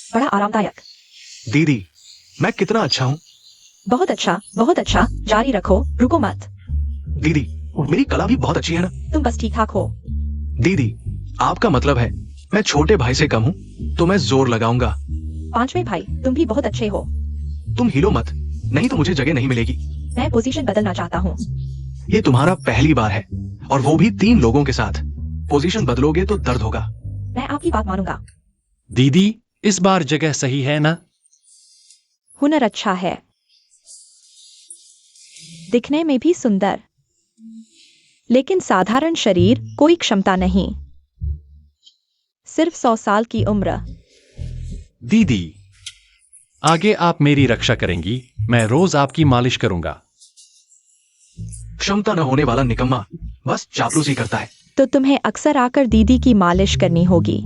बड़ा आरामदायक। दीदी, मैं कितना अच्छा हूँ। बहुत अच्छा, जारी रखो, रुको मत। दीदी, मेरी कला भी बहुत अच्छी है ना। तुम बस ठीक ठाक हो। दीदी, आपका मतलब है मैं छोटे भाई से कम हूँ तो मैं जोर लगाऊंगा। पांचवे भाई, तुम भी बहुत अच्छे हो। तुम हिलो मत, नहीं तो मुझे जगह नहीं मिलेगी। मैं पोजीशन बदलना चाहता हूँ। ये तुम्हारा पहली बार है और वो भी 3 लोगों के साथ। पोजीशन बदलोगे तो दर्द होगा। मैं आपकी बात मानूंगा। दीदी, इस बार जगह सही है ना? हुनर अच्छा है, दिखने में भी सुंदर, लेकिन साधारण शरीर, कोई क्षमता नहीं। सिर्फ 100 साल की उम्र। दीदी, आगे आप मेरी रक्षा करेंगी, मैं रोज आपकी मालिश करूंगा। क्षमता न होने वाला निकम्मा बस चापलूसी करता है। तो तुम्हें अक्सर आकर दीदी की मालिश करनी होगी।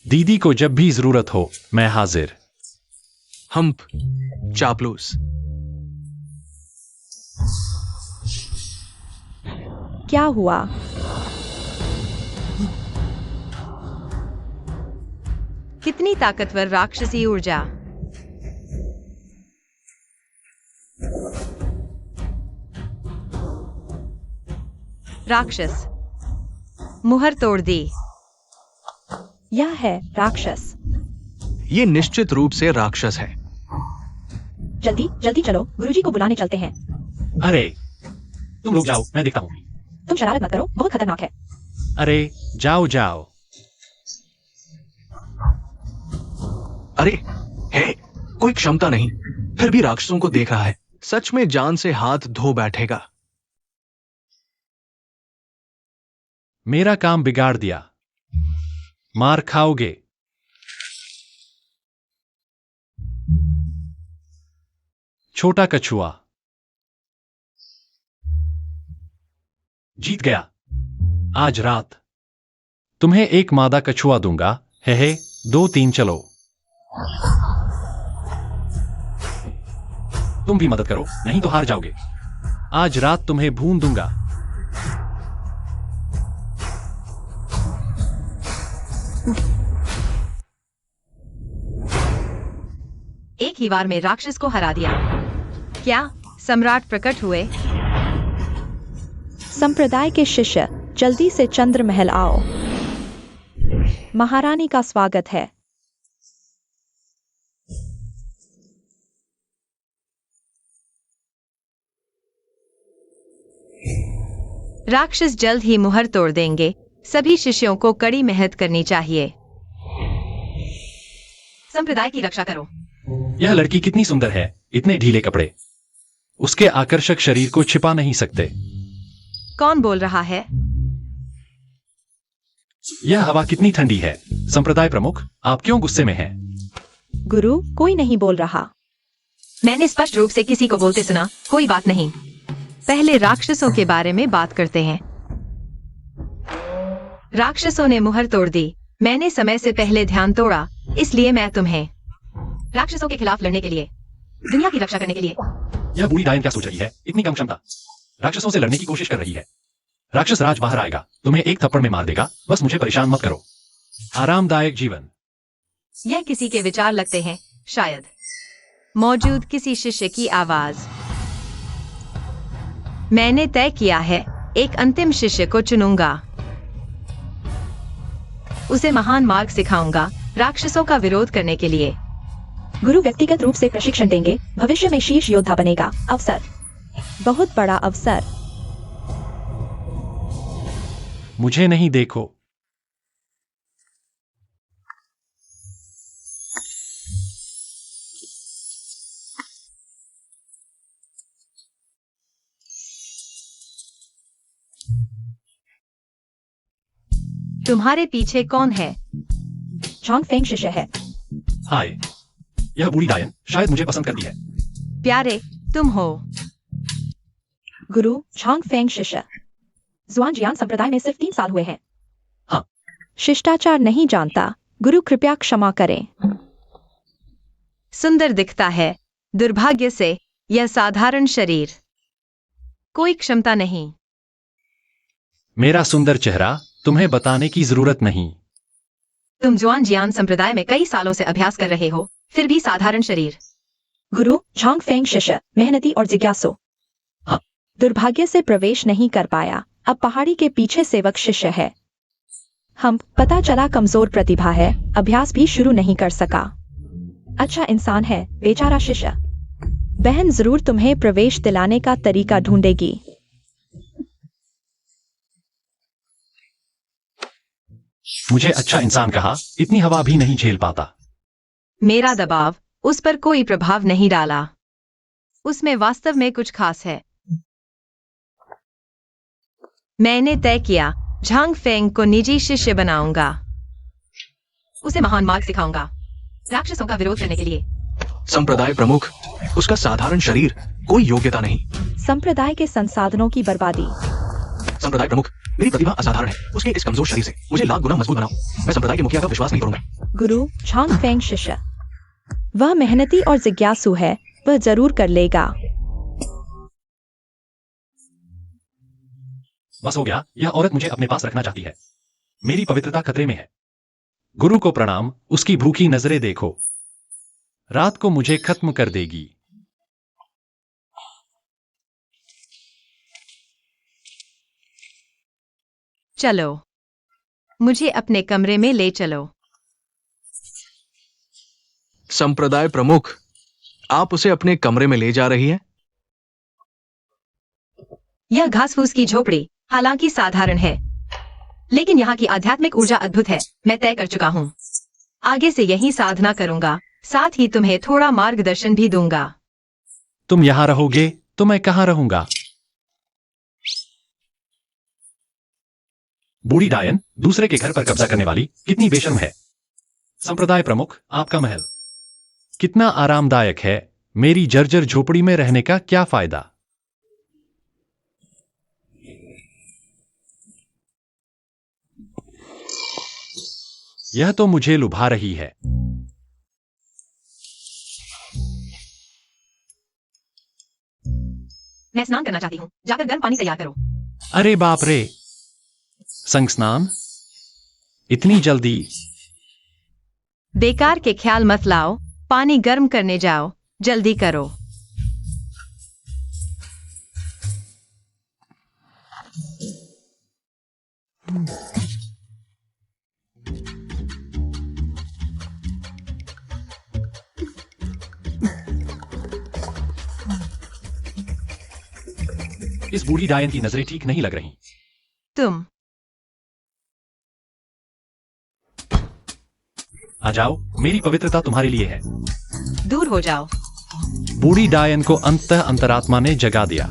दीदी को जब भी जरूरत हो, मैं हाजिर। हम्प, चापलूस। क्या हुआ? कितनी ताकतवर राक्षसी ऊर्जा। राक्षस, मुहर तोड़ दी। यह है राक्षस। ये निश्चित रूप से राक्षस है। जल्दी चलो, गुरुजी को बुलाने चलते हैं। अरे, तुम रुक जाओ, मैं देखता हूँ। तुम शरारत मत करो, बहुत खतरनाक है। अरे, जाओ। अरे, है कोई क्षमता नहीं, फिर भी राक्षसों को देख रहा है। सच में जान से हाथ धो बैठेगा। मेरा काम बिगाड़ दिया, मार खाओगे। छोटा कछुआ जीत गया। आज रात तुम्हें एक मादा कछुआ दूंगा। हे 2-3 चलो। तुम भी मदद करो, नहीं तो हार जाओगे। आज रात तुम्हें भून दूंगा। एक ही बार में राक्षस को हरा दिया। क्या सम्राट प्रकट हुए? संप्रदाय के शिष्य, जल्दी से चंद्र महल आओ। महारानी का स्वागत है। राक्षस जल्द ही मुहर तोड़ देंगे। सभी शिष्यों को कड़ी मेहनत करनी चाहिए। संप्रदाय की रक्षा करो। यह लड़की कितनी सुंदर है, इतने ढीले कपड़े उसके आकर्षक शरीर को छिपा नहीं सकते। कौन बोल रहा है? यह हवा कितनी ठंडी है। संप्रदाय प्रमुख, आप क्यों गुस्से में हैं? गुरु, कोई नहीं बोल रहा। मैंने स्पष्ट रूप से किसी को बोलते सुना। कोई बात नहीं, पहले राक्षसों के बारे में बात करते हैं। राक्षसों ने मुहर तोड़ दी। मैंने समय से पहले ध्यान तोड़ा, इसलिए मैं तुम्हें राक्षसों के खिलाफ लड़ने के लिए, दुनिया की रक्षा करने के लिए। यह बूढ़ी डायन क्या सोच रही है? इतनी कम क्षमता, राक्षसों से लड़ने की कोशिश कर रही है। राक्षस राज बाहर आएगा, तुम्हें एक थप्पड़ में मार देगा। बस मुझे परेशान मत करो। आरामदायक जीवन। यह किसी के विचार लगते हैं, शायद। मौजूद किसी शिष्य की आवाज। मैंने तय किया है, एक अंतिम शिष्य को चुनूंगा। उसे महान मार्ग सिखाऊंगा, राक्षसों का विरोध करने के लिए। गुरु व्यक्तिगत रूप से प्रशिक्षण देंगे, भविष्य में शीर्ष योद्धा बनेगा। अवसर, बहुत बड़ा अवसर। मुझे नहीं देखो। तुम्हारे पीछे कौन है? चॉन्ग फेंग शिष्य है। हाय, यह बूढ़ी डायन शायद मुझे पसंद करती है। प्यारे, तुम हो? गुरु, चॉन्ग फेंग शिष्य। ज़ुआनजियान संप्रदाय में सिर्फ 3 साल हुए हैं। हाँ। शिष्टाचार नहीं जानता। गुरु कृपया क्षमा करें। सुंदर दिखता है, दुर्भाग्य से यह साधारण शरीर, कोई क्षमता नहीं। मेरा सुंदर चेहरा तुम्हें बताने की जरूरत नहीं। तुम जुआन जियान संप्रदाय में कई सालों से अभ्यास कर रहे हो, फिर भी साधारण शरीर। गुरु झांग फेंग शिष्य मेहनती और जिज्ञासु। हाँ। दुर्भाग्य से प्रवेश नहीं कर पाया। अब पहाड़ी के पीछे सेवक शिष्य है। हम पता चला कमजोर प्रतिभा है, अभ्यास भी शुरू नहीं कर सका। अच्छा इंसान है बेचारा शिष्य। बहन जरूर तुम्हें प्रवेश दिलाने का तरीका ढूंढेगी। मुझे अच्छा इंसान कहा, इतनी हवा भी नहीं झेल पाता। मेरा दबाव उस पर कोई प्रभाव नहीं डाला। उसमें वास्तव में कुछ खास है। मैंने तय किया झांग फेंग को निजी शिष्य बनाऊंगा। उसे महान मार्ग सिखाऊंगा, राक्षसों का विरोध करने के लिए। संप्रदाय प्रमुख, उसका साधारण शरीर, कोई योग्यता नहीं। संप्रदाय के संसाधनों की बर्बादी। संप्रदाय प्रमुख, मेरी प्रतिभा असाधारण है, उसके इस कमजोर शरीर से मुझे लाख गुना मजबूत बनाओ। मैं संप्रदाय के मुखिया का विश्वास नहीं करूंगा। गुरु झांग फेंग शिष्य, वह मेहनती और जिज्ञासु है, वह जरूर कर लेगा। बस हो गया, यह औरत मुझे अपने पास रखना चाहती है। मेरी पवित्रता खतरे में है। गुरु को प्रणाम, उसकी भूखी नजरें देखो, रात को मुझे खत्म कर देगी। चलो, मुझे अपने कमरे में ले चलो। संप्रदाय प्रमुख, आप उसे अपने कमरे में ले जा रही हैं? यह घास फूस की झोपड़ी हालांकि साधारण है, लेकिन यहाँ की आध्यात्मिक ऊर्जा अद्भुत है। मैं तय कर चुका हूँ, आगे से यही साधना करूंगा, साथ ही तुम्हें थोड़ा मार्गदर्शन भी दूंगा। तुम यहां रहोगे तो मैं कहां रहूंगा? बूढ़ी डायन, दूसरे के घर पर कब्जा करने वाली, कितनी बेशर्म है। संप्रदाय प्रमुख, आपका महल कितना आरामदायक है। मेरी जर्जर झोपड़ी में रहने का क्या फायदा? यह तो मुझे लुभा रही है। मैं स्नान करना चाहती हूँ, जाकर गर्म पानी तैयार करो। अरे बाप रे, संग स्नान इतनी जल्दी? बेकार के ख्याल मत लाओ, पानी गर्म करने जाओ, जल्दी करो। इस बूढ़ी डायन की नजरें ठीक नहीं लग रही। तुम आ जाओ, मेरी पवित्रता तुम्हारे लिए है। दूर हो जाओ। बूढ़ी डायन को अंततः अंतरात्मा ने जगा दिया।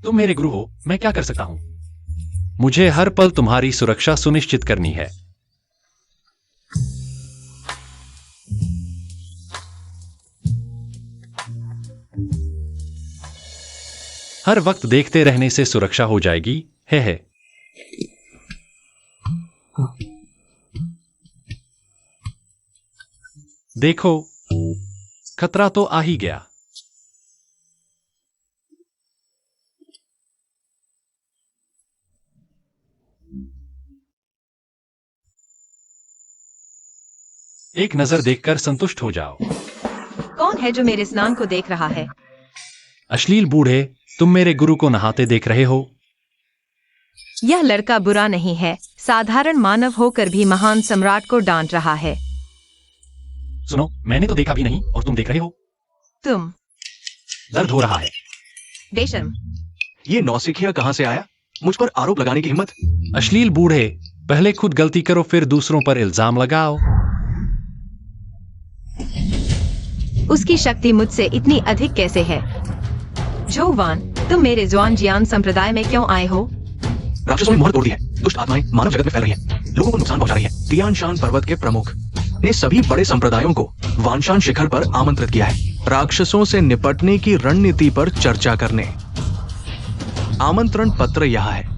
तुम मेरे गुरु हो, मैं क्या कर सकता हूं? मुझे हर पल तुम्हारी सुरक्षा सुनिश्चित करनी है। हर वक्त देखते रहने से सुरक्षा हो जाएगी, है। देखो, खतरा तो आ ही गया। एक नजर देखकर संतुष्ट हो जाओ। कौन है जो मेरे स्नान को देख रहा है? अश्लील बूढ़े, तुम मेरे गुरु को नहाते देख रहे हो? यह लड़का बुरा नहीं है, साधारण मानव होकर भी महान सम्राट को डांट रहा है। सुनो, मैंने तो देखा भी नहीं और तुम देख रहे हो। तुम दर्द हो रहा है। बेशर्म। ये नौसिखिया कहां से आया? मुझ पर आरोप लगाने की हिम्मत? अश्लील बूढ़े, पहले खुद गलती करो फिर दूसरों पर इल्जाम लगाओ। उसकी शक्ति मुझसे इतनी अधिक कैसे है? जोवान, तुम मेरे जुआनजियान संप्रदाय में क्यों आए हो? राक्षसों ने मोहर तोड़ दी है। दुष्ट आत्माएं मानव जगत में फैल रही हैं, लोगों को नुकसान पहुंचा रही हैं। तियान शान पर्वत के प्रमुख ने सभी बड़े संप्रदायों को वानशान शिखर पर आमंत्रित किया है, राक्षसों से निपटने की रणनीति पर चर्चा करने। आमंत्रण पत्र यहाँ है।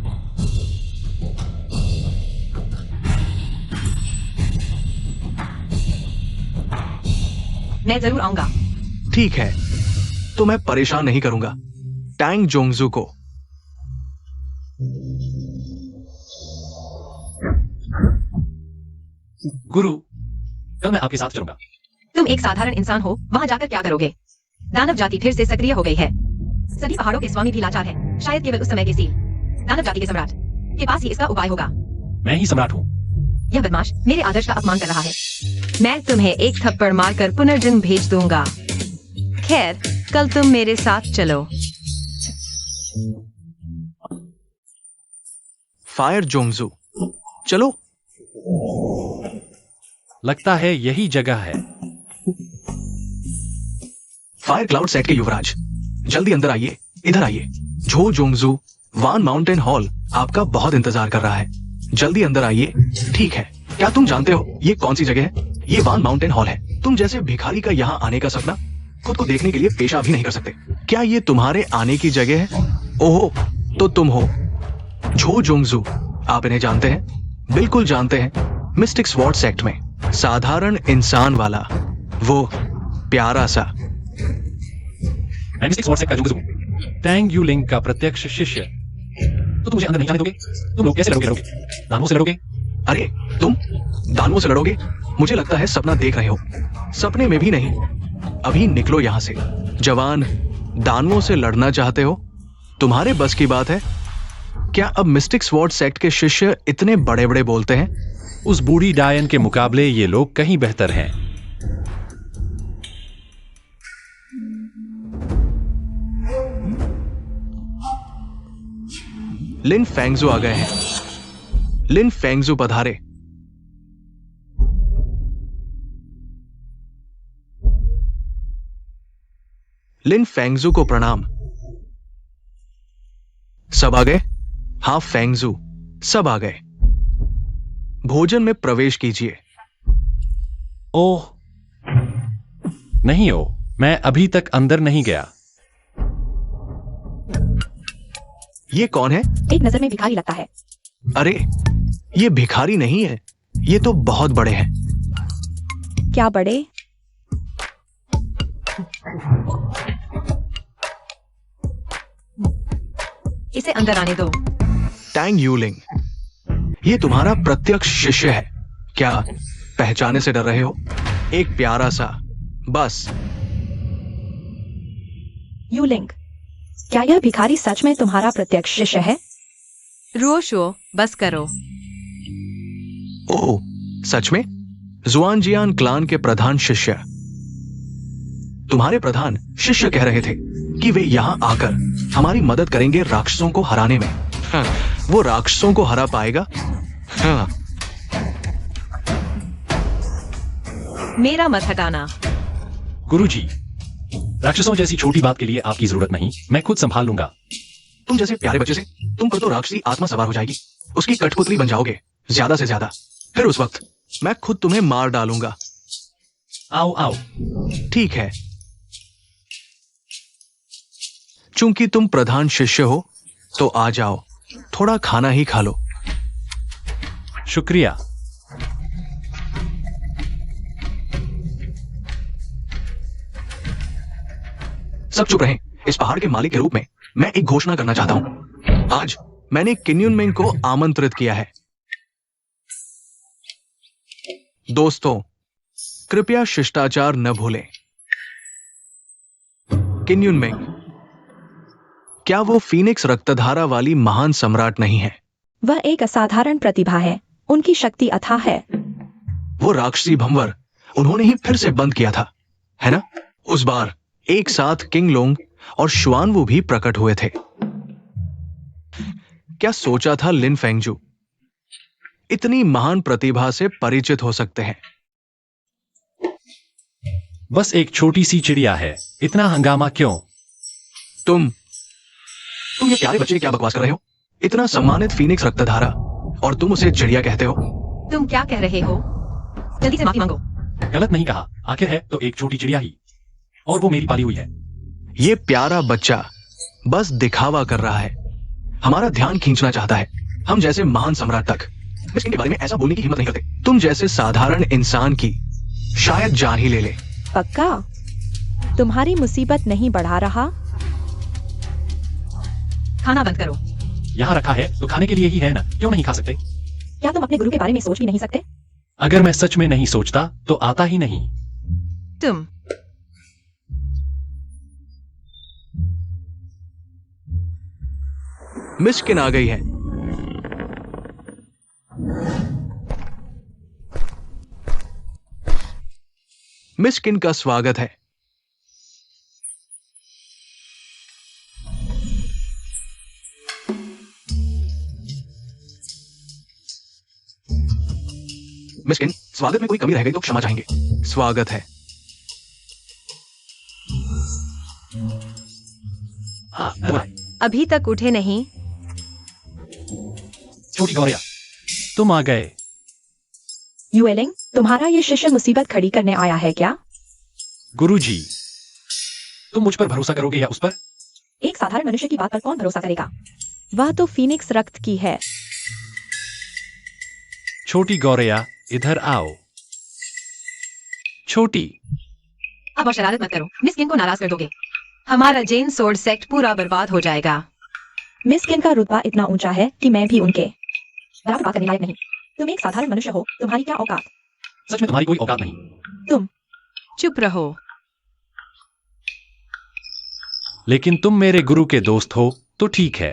मैं जरूर आऊंगा। ठीक है, तो मैं परेशान नहीं करूंगा टैंग जोंगजू को। गुरु, कल मैं आपके साथ चलूंगा। तुम एक साधारण इंसान हो, वहाँ जाकर क्या करोगे? दानव जाति फिर से सक्रिय हो गई है। सभी पहाड़ों के स्वामी भी लाचार हैं। शायद केवल उस समय के सील दानव जाति के सम्राट के पास ही इसका उपाय होगा। मैं ही सम्राट हूँ। यह बदमाश मेरे आदर्श का अपमान कर रहा है। मैं तुम्हें एक थप्पड़ मारकर पुनर्जन्म भेज दूंगा। खैर, कल तुम मेरे साथ चलो। फायर जोंगजू, चलो। लगता है यही जगह है। फायर क्लाउड सेट के युवराज, जल्दी अंदर आइए, इधर आइए। झो जोंगजू, वान माउंटेन हॉल आपका बहुत इंतजार कर रहा है। जल्दी अंदर आइए। ठीक है, क्या तुम जानते हो ये कौन सी जगह है? ये वान माउंटेन हॉल है। तुम जैसे भिखारी का यहाँ आने का सपना खुद को देखने के लिए पेशा भी नहीं कर सकते। क्या ये तुम्हारे आने की जगह है? ओहो, तो तुम हो झो जोंगजू। आप इन्हें जानते हैं? बिल्कुल जानते हैं। मिस्टिक स्वॉर्ड सेक्ट में साधारण इंसान वाला वो प्यारा सा। मैं मिस्टिक स्वॉर्ड सेक्ट का जोंगजू हूँ, टैंग यूलिंग का प्रत्यक्ष शिष्य। तो तुम मुझे अंदर नहीं जाने दोगे? तुम लोग कैसे लड़ोगे? दानवों से लड़ोगे? अरे तुम दानवों से लड़ोगे? मुझे लगता है सपना देख रहे हो। सपने में भी नहीं, अभी निकलो यहां से। जवान, दानवों से लड़ना चाहते हो? तुम्हारे बस की बात है। क्या अब मिस्टिक स्वॉर्ड सेक्ट के शिष्य इतने बड़े बड़े बोलते हैं? उस बूढ़ी डायन के मुकाबले ये लोग कहीं बेहतर हैं। लिन फेंगजू आ गए हैं। लिन फेंगजू पधारे। लिन फेंगजू को प्रणाम। सब आ गए? हाँ फेंगजू, सब आ गए। भोजन में प्रवेश कीजिए। ओह नहीं, मैं अभी तक अंदर नहीं गया। ये कौन है? एक नजर में भिखारी लगता है। अरे ये भिखारी नहीं है, ये तो बहुत बड़े हैं। क्या बड़े? इसे अंदर आने दो। टैंग यूलिंग, ये तुम्हारा प्रत्यक्ष शिष्य है। क्या पहचाने से डर रहे हो? एक प्यारा सा, बस। यूलिंग, क्या यह भिखारी सच में तुम्हारा प्रत्यक्ष शिष्य है? रोशो, बस करो। ओह, सच में? जुआनजियान क्लान के प्रधान शिष्य। तुम्हारे प्रधान शिष्य कह रहे थे कि वे यहां आकर हमारी मदद करेंगे राक्षसों को हराने में। हाँ, वो राक्षसों को हरा पाएगा? हाँ। मेरा मत हटाना। गुरुजी, राक्षसों जैसी छोटी बात के लिए आपकी जरूरत नहीं, मैं खुद संभाल लूंगा। तुम जैसे प्यारे बच्चे से तुम पर तो राक्षसी आत्मा सवार हो जाएगी। उसकी कठपुतली बन जाओगे ज्यादा से ज्यादा। फिर उस वक्त मैं खुद तुम्हें मार डालूंगा। आओ आओ। ठीक है, चूंकि तुम प्रधान शिष्य हो तो आ जाओ, थोड़ा खाना ही खा लो। शुक्रिया। सब चुप रहें। इस पहाड़ के मालिक के रूप में मैं एक घोषणा करना चाहता हूं। आज मैंने किन्युनमेंग को आमंत्रित किया है। दोस्तों, कृपया शिष्टाचार न भूलें। किन्युनमेंग, क्या वो फीनिक्स रक्तधारा वाली महान सम्राट नहीं है? वह एक असाधारण प्रतिभा है। उनकी शक्ति अथाह है। वो राक्षसी भंवर उन्होंने ही फिर से बंद किया था, है ना? उस बार एक साथ किंग लोंग और शुआनवू भी प्रकट हुए थे। क्या सोचा था लिन फेंगजू? इतनी महान प्रतिभा से परिचित हो सकते हैं। बस एक छोटी सी चिड़िया है, इतना हंगामा क्यों? तुम ये प्यारे बच्चे क्या बकवास कर रहे हो? इतना सम्मानित फीनिक्स रक्तधारा और तुम उसे चिड़िया कहते हो? तुम क्या कह रहे हो? जल्दी से माफी मांगो। गलत नहीं कहा, आखिर है तो एक छोटी चिड़िया ही, और वो मेरी पाली हुई है। ये प्यारा बच्चा बस दिखावा कर रहा है, हमारा ध्यान खींचना चाहता है। हम जैसे महान सम्राट तक मिस्किन के बारे में ऐसा बोलने की हिम्मत नहीं करते। तुम जैसे साधारण इंसान की शायद जान ही ले ले। पक्का? तुम्हारी मुसीबत नहीं बढ़ा रहा? खाना बंद करो। यहाँ रखा है तो खाने के लिए ही है ना, क्यों नहीं खा सकते? क्या तुम अपने गुरु के बारे में सोच भी नहीं सकते? अगर मैं सच में नहीं सोचता तो आता ही नहीं। तुम मिस्किन आ गई है। मिस्किन का स्वागत है। मिस्किन, स्वागत में कोई कमी रह गई तो क्षमा चाहेंगे। स्वागत है। हाँ, धन्यवाद। अभी तक उठे नहीं? छोटी गौरिया, तुम आ गए। युएलिंग, तुम्हारा ये शिष्य मुसीबत खड़ी करने आया है क्या? गुरुजी, तुम मुझ पर भरोसा करोगे या उस पर? एक साधारण मनुष्य की बात पर कौन भरोसा करेगा? वह तो फीनिक्स रक्त की है। छोटी गौरिया, इधर आओ। छोटी, अब और शरारत मत करो, मिस्किन को नाराज कर दोगे। हमारा जेन सोर्ड सेक्ट पूरा बर्बाद हो जाएगा। मिस्किन का रुतबा इतना ऊंचा है कि मैं भी उनके बराबर बात करने लायक नहीं। तुम एक साधारण मनुष्य हो, तुम्हारी क्या औकात? सच में तुम्हारी कोई औकात नहीं। तुम चुप रहो। लेकिन तुम मेरे गुरु के दोस्त हो तो ठीक है।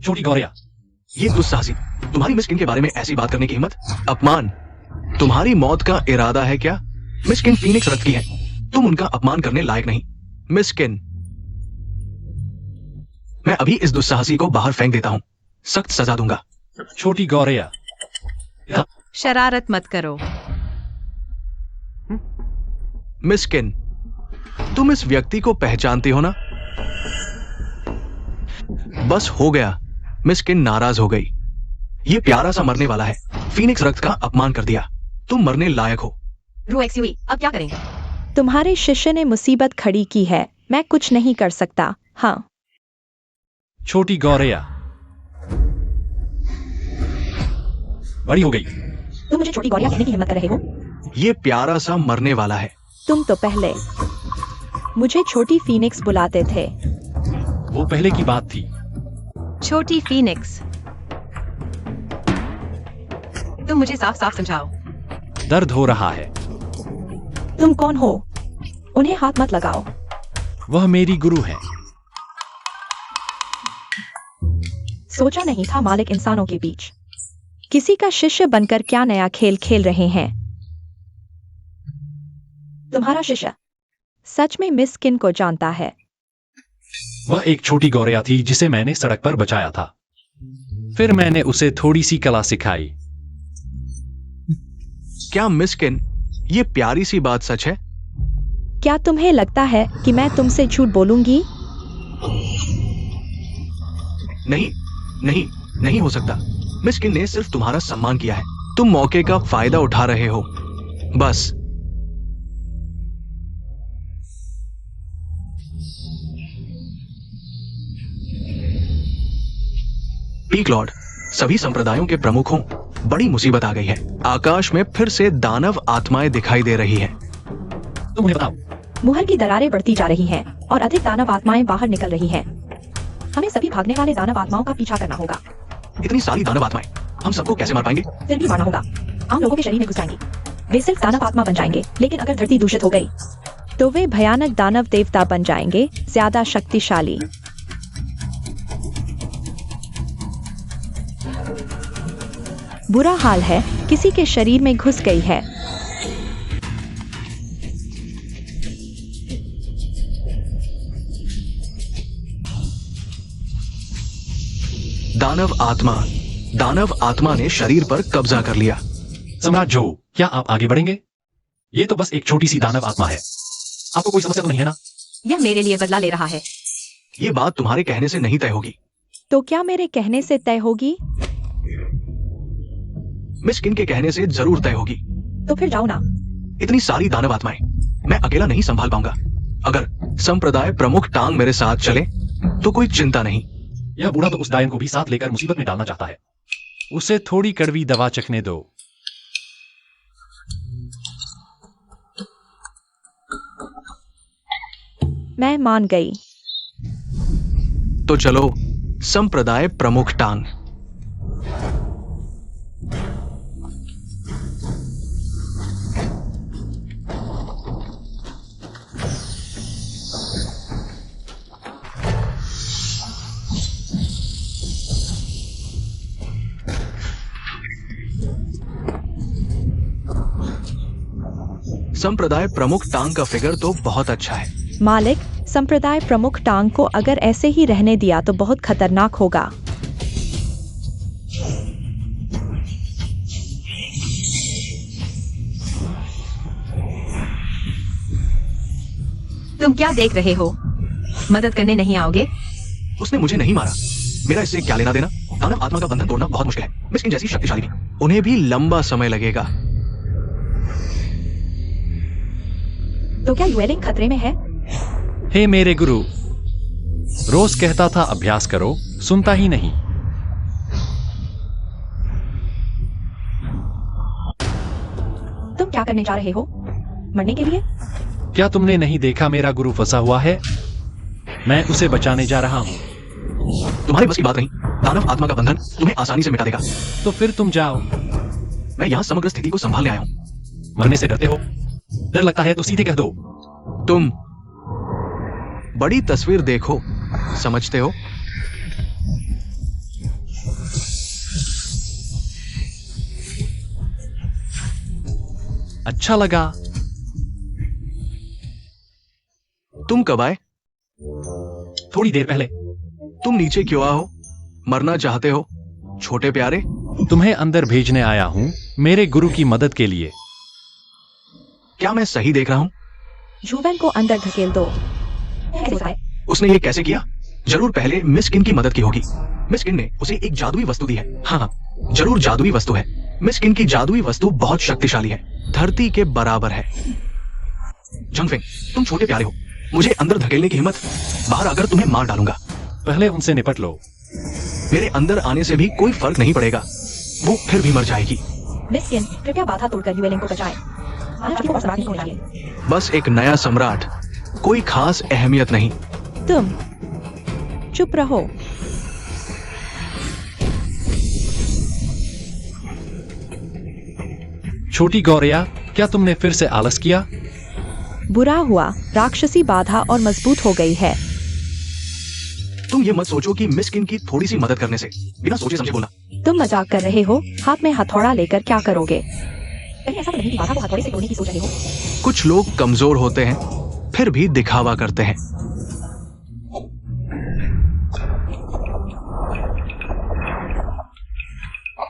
छोटी गौरिया, ये दुस्साहसी, तुम्हारी मिस्किन के बारे में ऐसी बात करने की हिम्मत? अपमान। तुम्हारी मौत का इरादा है क्या? मिस्किन फीनिक्स रक्त की है, तुम उनका अपमान करने लायक नहीं। मिस्किन, मैं अभी इस दुस्साहसी को बाहर फेंक देता हूं, सख्त सजा दूंगा। छोटी गौरिया, शरारत मत करो। मिस्किन, तुम इस व्यक्ति को पहचानती हो ना? बस हो गया। मिस्किन नाराज हो गई। ये प्यारा सा मरने वाला है, फीनिक्स रक्त का अपमान कर दिया। तुम मरने लायक हो। रूएक्सयूई, अब क्या करें? तुम्हारे शिष्य ने मुसीबत खड़ी की है, मैं कुछ नहीं कर सकता। हाँ, छोटी गौरिया बड़ी हो गई। तुम मुझे छोटी गौरिया कहने की हिम्मत कर रहे हो? ये प्यारा सा मरने वाला है। तुम तो पहले मुझे छोटी फीनिक्स बुलाते थे। वो पहले की बात थी। छोटी फीनिक्स, तुम मुझे साफ साफ समझाओ। दर्द हो रहा है। तुम कौन हो? उन्हें हाथ मत लगाओ। वह मेरी गुरु है। सोचा नहीं था मालिक इंसानों के बीच किसी का शिष्य बनकर क्या नया खेल खेल रहे हैं। तुम्हारा शिष्य सच में मिस्किन को जानता है? वह एक छोटी गौरिया थी जिसे मैंने सड़क पर बचाया था। फिर मैंने उसे थोड़ी सी कला सिखाई। क्या मिस्किन, ये प्यारी सी बात सच है? क्या तुम्हें लगता है कि मैं तुमसे झूठ बोलूंगी? नहीं, नहीं, नहीं हो सकता। मिस्किन ने सिर्फ तुम्हारा सम्मान किया है। तुम मौके का फायदा उठा रहे हो, बस। पीक लॉर्ड, सभी संप्रदायों के प्रमुखों, बड़ी मुसीबत आ गई है। आकाश में फिर से दानव आत्माएं दिखाई दे रही हैं। तुम मुझे बताओ। मुहर की दरारें बढ़ती जा रही हैं और अधिक दानव आत्माएं बाहर निकल रही हैं। हमें सभी भागने वाले दानव आत्माओं का पीछा करना होगा। इतनी सारी दानव आत्माएं, हम सबको कैसे मार पाएंगे? फिर भी मारना होगा। आम लोगों के शरीर में घुस जाएंगे। वे सिर्फ दानव आत्मा बन जाएंगे, लेकिन अगर धरती दूषित हो गई तो वे भयानक दानव देवता बन जाएंगे, ज्यादा शक्तिशाली। बुरा हाल है, किसी के शरीर में घुस गई है। दानव आत्मा ने शरीर पर कब्जा कर लिया। सम्राट जो, क्या आप आगे बढ़ेंगे? ये तो बस एक छोटी सी दानव आत्मा है। आपको कोई समस्या तो नहीं है ना? यह मेरे लिए बदला ले रहा है। ये बात तुम्हारे कहने से नहीं तय होगी। तो क्या मेरे कहने से तय होगी? मिस किन के कहने से जरूर तय होगी। तो फिर जाओ ना। इतनी सारी दानव आत्माएं मैं अकेला नहीं संभाल पाऊंगा। अगर संप्रदाय प्रमुख टांग मेरे साथ चले तो कोई चिंता नहीं। यह बूढ़ा तो उस डायन को भी साथ लेकर मुसीबत में डालना चाहता है। उसे थोड़ी कड़वी दवा चखने दो। मैं मान गई। तो चलो संप्रदाय प्रमुख टांग। संप्रदाय प्रमुख टांग का फिगर तो बहुत अच्छा है। मालिक, संप्रदाय प्रमुख टांग को अगर ऐसे ही रहने दिया तो बहुत खतरनाक होगा। तुम क्या देख रहे हो? मदद करने नहीं आओगे? उसने मुझे नहीं मारा, मेरा इससे क्या लेना देना? दानव आत्मा का बंधन तोड़ना बहुत मुश्किल है। मिस्किन जैसी शक्तिशाली भी, उन्हें भी लंबा समय लगेगा। तो क्या यूएलिंग खतरे में है? हे मेरे गुरु, रोज कहता था अभ्यास करो, सुनता ही नहीं। तुम क्या करने जा रहे हो? मरने के लिए? क्या तुमने नहीं देखा मेरा गुरु फंसा हुआ है? मैं उसे बचाने जा रहा हूं। तुम्हारे बस की बात नहीं। दानव आत्मा का बंधन तुम्हें आसानी से मिटा देगा। तो फिर तुम जाओ। मैं यहाँ समग्र स्थिति को संभालने आया हूँ। मरने से डरते हो? डर लगता है तो सीधे कह दो। तुम बड़ी तस्वीर देखो, समझते हो? अच्छा लगा। तुम कब आए? थोड़ी देर पहले। तुम नीचे क्यों आओ? मरना चाहते हो छोटे प्यारे? तुम्हें अंदर भेजने आया हूं मेरे गुरु की मदद के लिए। क्या मैं सही देख रहा हूँ? जुवेन को अंदर धकेल दो। उसने ये कैसे किया? जरूर पहले मिस किन की मदद की होगी। मिस किन ने उसे एक जादुई वस्तु दी है। हाँ, जरूर जादुई वस्तु है। मिस किन की जादुई वस्तु बहुत शक्तिशाली है, धरती के बराबर है। जंगफेंग, तुम छोटे प्यारे हो, मुझे अंदर धकेलने की हिम्मत? बाहर आकर तुम्हें मार डालूंगा। पहले उनसे निपट लो। मेरे अंदर आने से भी कोई फर्क नहीं पड़ेगा, वो फिर भी मर जाएगी। मिस्किन, कृपया बाधा तोड़कर यूएलिंग को बचाएं। बस एक नया सम्राट, कोई खास अहमियत नहीं। तुम चुप रहो। छोटी गौरिया, क्या तुमने फिर से आलस किया? बुरा हुआ, राक्षसी बाधा और मजबूत हो गई है। तुम ये मत सोचो कि मिस किन की थोड़ी सी मदद करने से, बिना सोचे समझे बोला। तुम मजाक कर रहे हो? हाथ में हथौड़ा लेकर क्या करोगे? कहीं ऐसा तो नहीं कि बाधा को हथौड़े से तोड़ने की सोच रहे हो? कुछ लोग कमजोर होते हैं, फिर भी दिखावा करते हैं।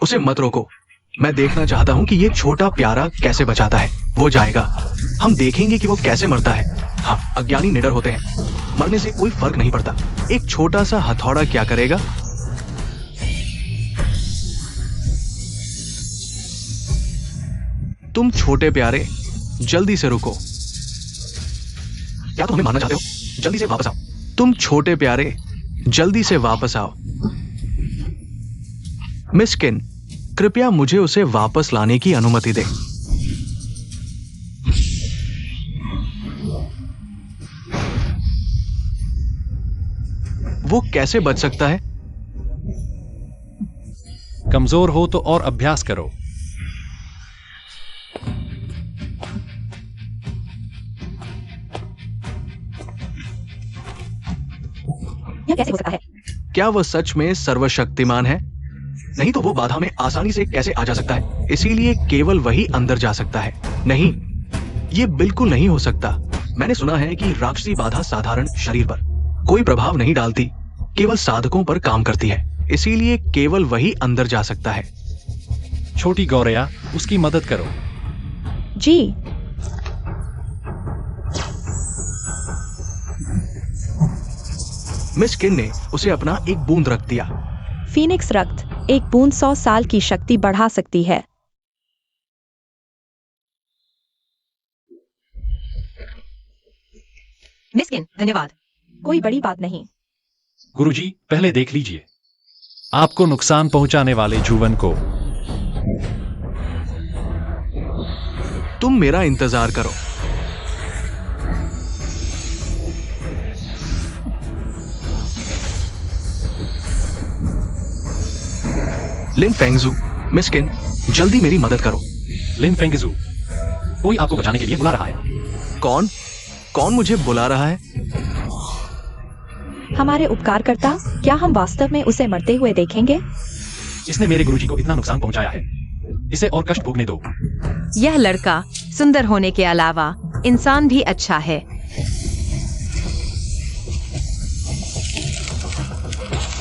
उसे मत रोको। मैं देखना चाहता हूं कि ये छोटा प्यारा कैसे बचाता है। वो जाएगा, हम देखेंगे कि वो कैसे मरता है। हाँ, अज्ञानी निडर होते हैं, मरने से कोई फर्क नहीं पड़ता। एक छोटा सा हथौड़ा क्या करेगा? तुम छोटे प्यारे, जल्दी से रुको। क्या तुम हमें मारना चाहते हो? जल्दी से वापस आओ। तुम छोटे प्यारे, जल्दी से वापस आओ। मिस्किन, कृपया मुझे उसे वापस लाने की अनुमति दे। वो कैसे बच सकता है? कमजोर हो तो और अभ्यास करो। यह कैसे हो सकता है? क्या वह सच में सर्वशक्तिमान है? नहीं तो वो बाधा में आसानी से कैसे आ जा सकता है? इसीलिए केवल वही अंदर जा सकता है। नहीं, ये बिल्कुल नहीं हो सकता। मैंने सुना है कि राक्षसी बाधा साधारण शरीर पर कोई प्रभाव नहीं डालती, केवल साधकों पर काम करती है। इसीलिए केवल वही अंदर जा सकता है। छोटी गौरैया, उसकी मदद करो। जी। मिस किन ने उसे अपना एक बूंद रख दिया। फीनिक्स रक्त एक बूंद 100 साल की शक्ति बढ़ा सकती है। मिस्किन, धन्यवाद। कोई बड़ी बात नहीं। गुरुजी, पहले देख लीजिए। आपको नुकसान पहुंचाने वाले जुवन को। तुम मेरा इंतजार करो। लिन फेंगजू, मिस किन, जल्दी मेरी मदद करो। लिन फेंगजू, कोई आपको बचाने के लिए बुला रहा है। कौन कौन मुझे बुला रहा है? हमारे उपकारकर्ता, क्या हम वास्तव में उसे मरते हुए देखेंगे? इसने मेरे गुरुजी को इतना नुकसान पहुंचाया है, इसे और कष्ट भोगने दो। यह लड़का सुंदर होने के अलावा इंसान भी अच्छा है।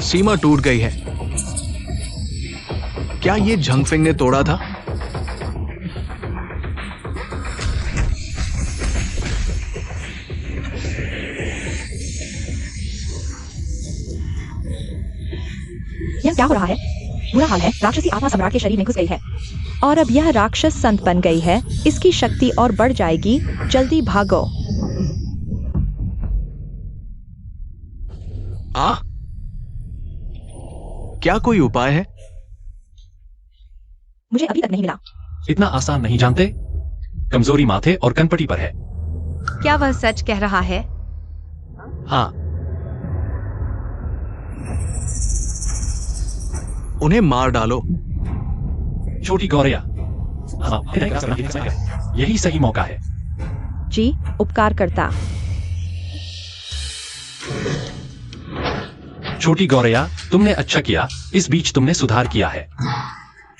सीमा टूट गई है। क्या ये झंगफेंग ने तोड़ा था? यह क्या हो रहा है? बुरा हाल है। राक्षसी आत्मा सम्राट के शरीर में घुस गई है और अब यह राक्षस संत बन गई है। इसकी शक्ति और बढ़ जाएगी। जल्दी भागो। क्या कोई उपाय है? मुझे अभी तक नहीं मिला। इतना आसान नहीं जानते। कमजोरी माथे और कनपटी पर है। क्या वह सच कह रहा है? हाँ, उन्हें मार डालो। छोटी गौरैया, हाँ, यही सही मौका है। जी, उपकारकर्ता। छोटी गौरैया, तुमने अच्छा किया। इस बीच तुमने सुधार किया है।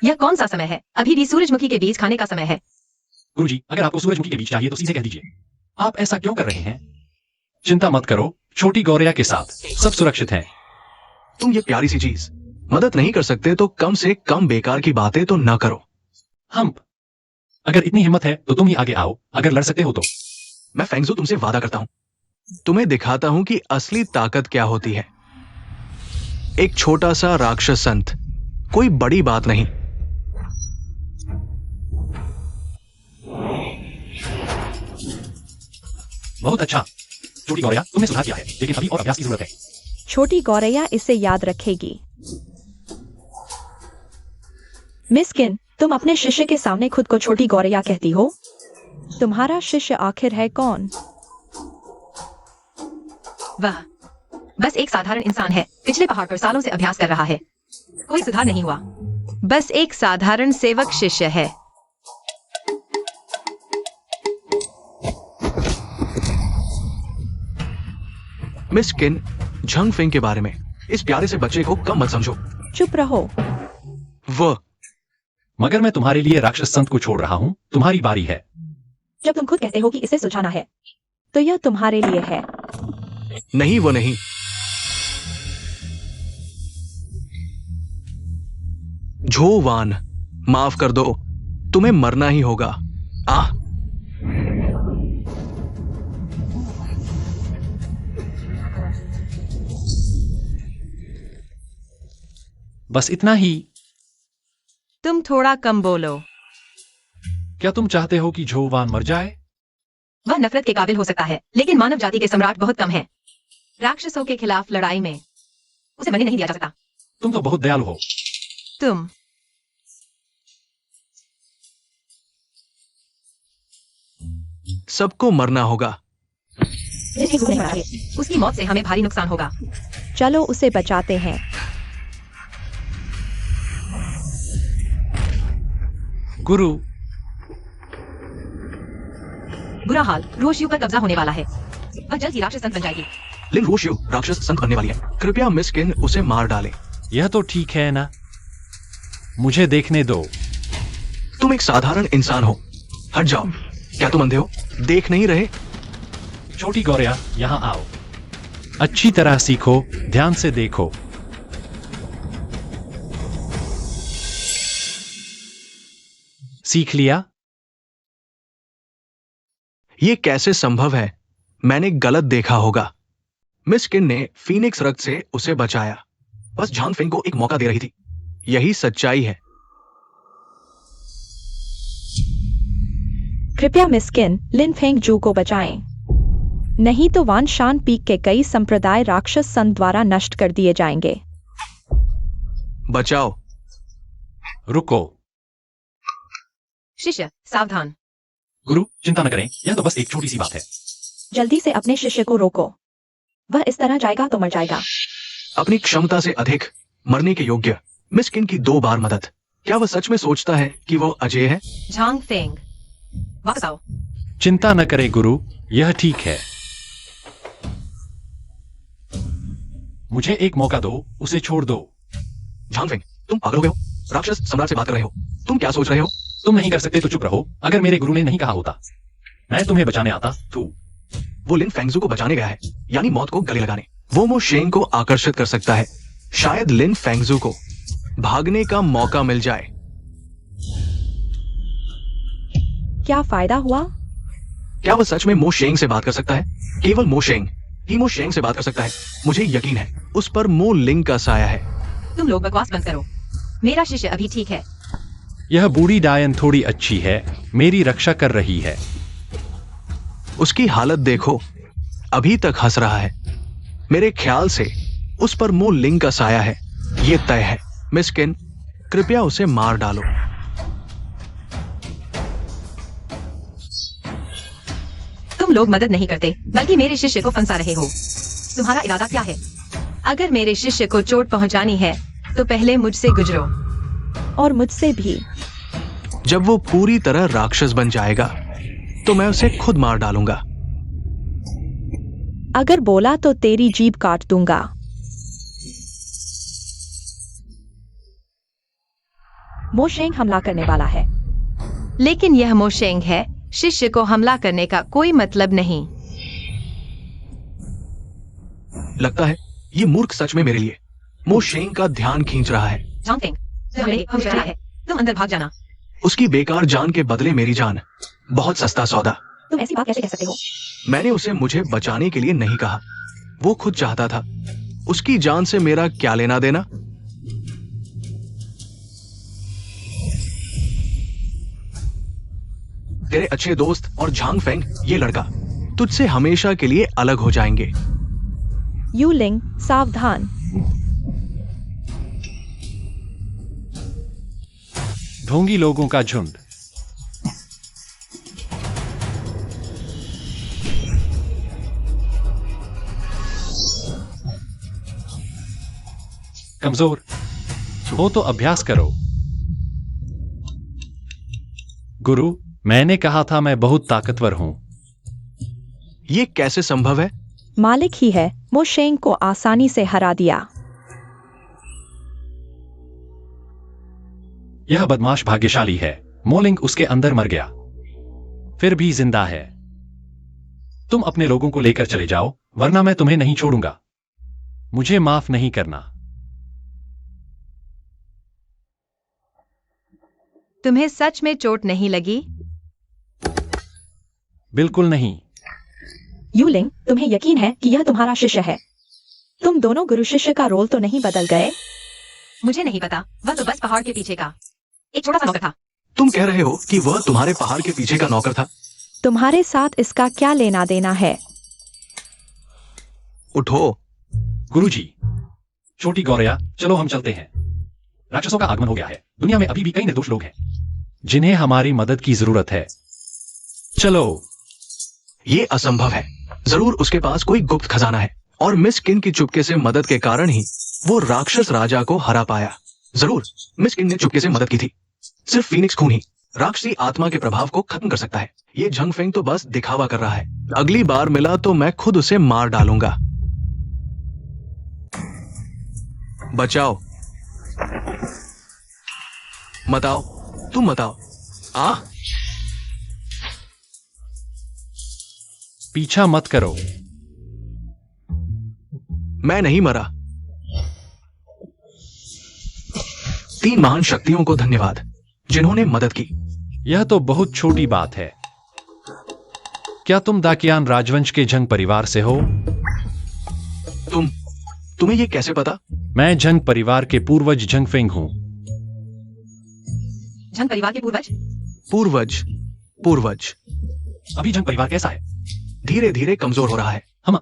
यह कौन सा समय है? अभी भी सूरजमुखी के बीज खाने का समय है। गुरुजी, अगर आपको सूरजमुखी के बीज चाहिए तो सीधे कह दीजिए। आप ऐसा क्यों कर रहे हैं? चिंता मत करो, छोटी गौरैया के साथ सब सुरक्षित हैं। तुम ये प्यारी सी चीज मदद नहीं कर सकते तो कम से कम बेकार की बातें तो ना करो। हम्प, अगर इतनी हिम्मत है तो तुम ही आगे आओ, अगर लड़ सकते हो तो। मैं फेंगजू तुमसे वादा करता हूं, तुम्हें दिखाता हूं कि असली ताकत क्या होती है। एक छोटा सा राक्षस संत, कोई बड़ी बात नहीं। बहुत अच्छा छोटी गौरैया, तुमने सुधार किया है, लेकिन अभी और अभ्यास की जरूरत है। छोटी गौरैया इसे याद रखेगी। मिस्किन, तुम अपने शिष्य के सामने खुद को छोटी गौरैया कहती हो? तुम्हारा शिष्य आखिर है कौन? वह बस एक साधारण इंसान है। पिछले पहाड़ पर सालों से अभ्यास कर रहा है। कोई सुधार नहीं हुआ। बस एक साधारण सेवक शिष्य है। मिस किन, झंगफेंग के बारे में इस प्यारे से बच्चे को कम मत समझो। चुप रहो। वह मगर मैं तुम्हारे लिए राक्षस संत को छोड़ रहा हूं। तुम्हारी बारी है। जब तुम खुद कहते हो कि इसे सुलझाना है, तो यह तुम्हारे लिए है। नहीं, वो नहीं। झोवान, माफ कर दो, तुम्हें मरना ही होगा। बस इतना ही। तुम थोड़ा कम बोलो। क्या तुम चाहते हो कि झोवान मर जाए? वह नफरत के काबिल हो सकता है, लेकिन मानव जाति के सम्राट बहुत कम हैं। राक्षसों के खिलाफ लड़ाई में उसे मरने नहीं दिया जा सकता। तुम तो बहुत दयालु हो। तुम सबको मरना होगा। उसकी मौत से हमें भारी नुकसान होगा। चलो उसे बचाते हैं। गुरु, बुरा हाल, रोशियू पर कब्जा होने वाला है। वह जल्द ही राक्षस संत बन जाएगी। लिन रोशियो राक्षस संत बनने वाली है। कृपया मिस किन उसे मार डाले। यह तो ठीक है ना? मुझे देखने दो। तुम एक साधारण इंसान हो, हट जाओ। क्या तुम अंधे हो? देख नहीं रहे? छोटी गौरैया, यहाँ आओ। अच्छी तरह सीखो, ध्यान से देखो। सीख लिया? ये कैसे संभव है? मैंने गलत देखा होगा। मिस किन ने फीनिक्स रक्त से उसे बचाया, बस झांग फेंग को एक मौका दे रही थी। यही सच्चाई है। कृपया मिस्किन लिन फेंग जू को बचाएं, नहीं तो वान शान पीक के कई संप्रदाय राक्षस सन द्वारा नष्ट कर दिए जाएंगे। बचाओ। रुको। शिष्य सावधान। गुरु चिंता न करें, यह तो बस एक छोटी सी बात है। जल्दी से अपने शिष्य को रोको, वह इस तरह जाएगा तो मर जाएगा। अपनी क्षमता से अधिक मरने के योग्य मिस किन की 2 बार मदद। क्या वह सच में सोचता है कि वो अजय है? झांग फेंग, वापस आओ। चिंता न करें गुरु, यह ठीक है। मुझे एक मौका दो, उसे छोड़ दो। झांग फेंग, तुम पागल हो गए हो? राक्षस सम्राट से बात कर रहे हो। तुम क्या सोच रहे हो? तुम नहीं कर सकते तो चुप रहो। अगर मेरे गुरु ने नहीं कहा होता, मैं तुम्हें बचाने आता। तू वो लिन फेंगजू को बचाने गया है, यानी मौत को गले लगाने। वो मो शेंग को आकर्षित कर सकता है। शायद लिन फेंगजू को भागने का मौका मिल जाए। क्या फायदा हुआ? क्या वह सच में मो शेंग से बात कर सकता है? केवल मो शेंग ही मो शेंग से बात कर सकता है। मुझे यकीन है उस पर मो लिंग का साया है। तुम लोग बकवास बंद करो। मेरा शिष्य अभी ठीक है। यह बूढ़ी डायन थोड़ी अच्छी है, मेरी रक्षा कर रही है। उसकी हालत देखो, अभी तक हंस रहा है। मेरे ख्याल से उस पर मो लिंग का साया है, ये तय है। मिस किन, कृपया उसे मार डालो। तुम लोग मदद नहीं करते, बल्कि मेरे शिष्य को फंसा रहे हो। तुम्हारा इरादा क्या है? अगर मेरे शिष्य को चोट पहुंचानी है तो पहले मुझसे गुजरो। और मुझसे भी। जब वो पूरी तरह राक्षस बन जाएगा तो मैं उसे खुद मार डालूंगा। अगर बोला तो तेरी जीभ काट दूंगा। मोशेंग हमला करने वाला है। लेकिन यह मोशेंग है, शिष्य को हमला करने का कोई मतलब नहीं। लगता है ये मूर्ख सच में मेरे लिए मो शेंग का ध्यान खींच रहा है। झांग फेंग, तुम्हें है, तुम अंदर भाग जाना। उसकी बेकार जान के बदले मेरी जान, बहुत सस्ता सौदा। तुम ऐसी बात कैसे कह सकते हो? मैंने उसे मुझे बचाने के लिए नहीं कहा, वो खुद चाहता था। उसकी जान से मेरा क्या लेना देना? तेरे अच्छे दोस्त और झांग फेंग ये लड़का तुझसे हमेशा के लिए अलग हो जाएंगे। यू लिंग सावधान। ढोंगी लोगों का झुंड। कमजोर हो तो अभ्यास करो। गुरु, मैंने कहा था मैं बहुत ताकतवर हूं। ये कैसे संभव है? मालिक ही है, मोशेंग को आसानी से हरा दिया। यह बदमाश भाग्यशाली है। मोलिंग उसके अंदर मर गया, फिर भी जिंदा है। तुम अपने लोगों को लेकर चले जाओ, वरना मैं तुम्हें नहीं छोड़ूंगा। मुझे माफ नहीं करना। तुम्हें सच में चोट नहीं लगी? बिल्कुल नहीं। यू लिंग, तुम्हें यकीन है कि यह तुम्हारा शिष्य है? तुम दोनों गुरु शिष्य का रोल तो नहीं बदल गए? मुझे नहीं पता, वह तो बस पहाड़ के पीछे का एक छोटा सा नौकर था। तुम कह रहे हो कि वह तुम्हारे पहाड़ के पीछे का नौकर था? तुम्हारे साथ इसका क्या लेना देना है? उठो। गुरुजी, छोटी गौरया, चलो हम चलते हैं। राक्षसों का आगमन हो गया है। दुनिया में अभी भी कई निर्दोष लोग हैं जिन्हें हमारी मदद की जरूरत है। चलो। ये असंभव है। जरूर उसके पास कोई गुप्त खजाना है, और मिस किन की चुपके से मदद के कारण ही वो राक्षस राजा को हरा पाया। जरूर मिस किन ने चुपके से मदद की थी। सिर्फ फीनिक्स खून ही राक्षसी आत्मा के प्रभाव को खत्म कर सकता है। ये झंग फेंग तो बस दिखावा कर रहा है। अगली बार मिला तो मैं खुद उसे मार डालूंगा। बचाओ। मत आओ, तुम मत आओ। पीछा मत करो। मैं नहीं मरा। 3 महान शक्तियों को धन्यवाद जिन्होंने मदद की। यह तो बहुत छोटी बात है। क्या तुम दाकियान राजवंश के जंग परिवार से हो? तुम्हें ये कैसे पता? मैं जंग परिवार के पूर्वज जंगफेंग हूँ। जंग परिवार के पूर्वज? पूर्वज पूर्वज अभी जंग परिवार कैसा है? धीरे धीरे कमजोर हो रहा है। हम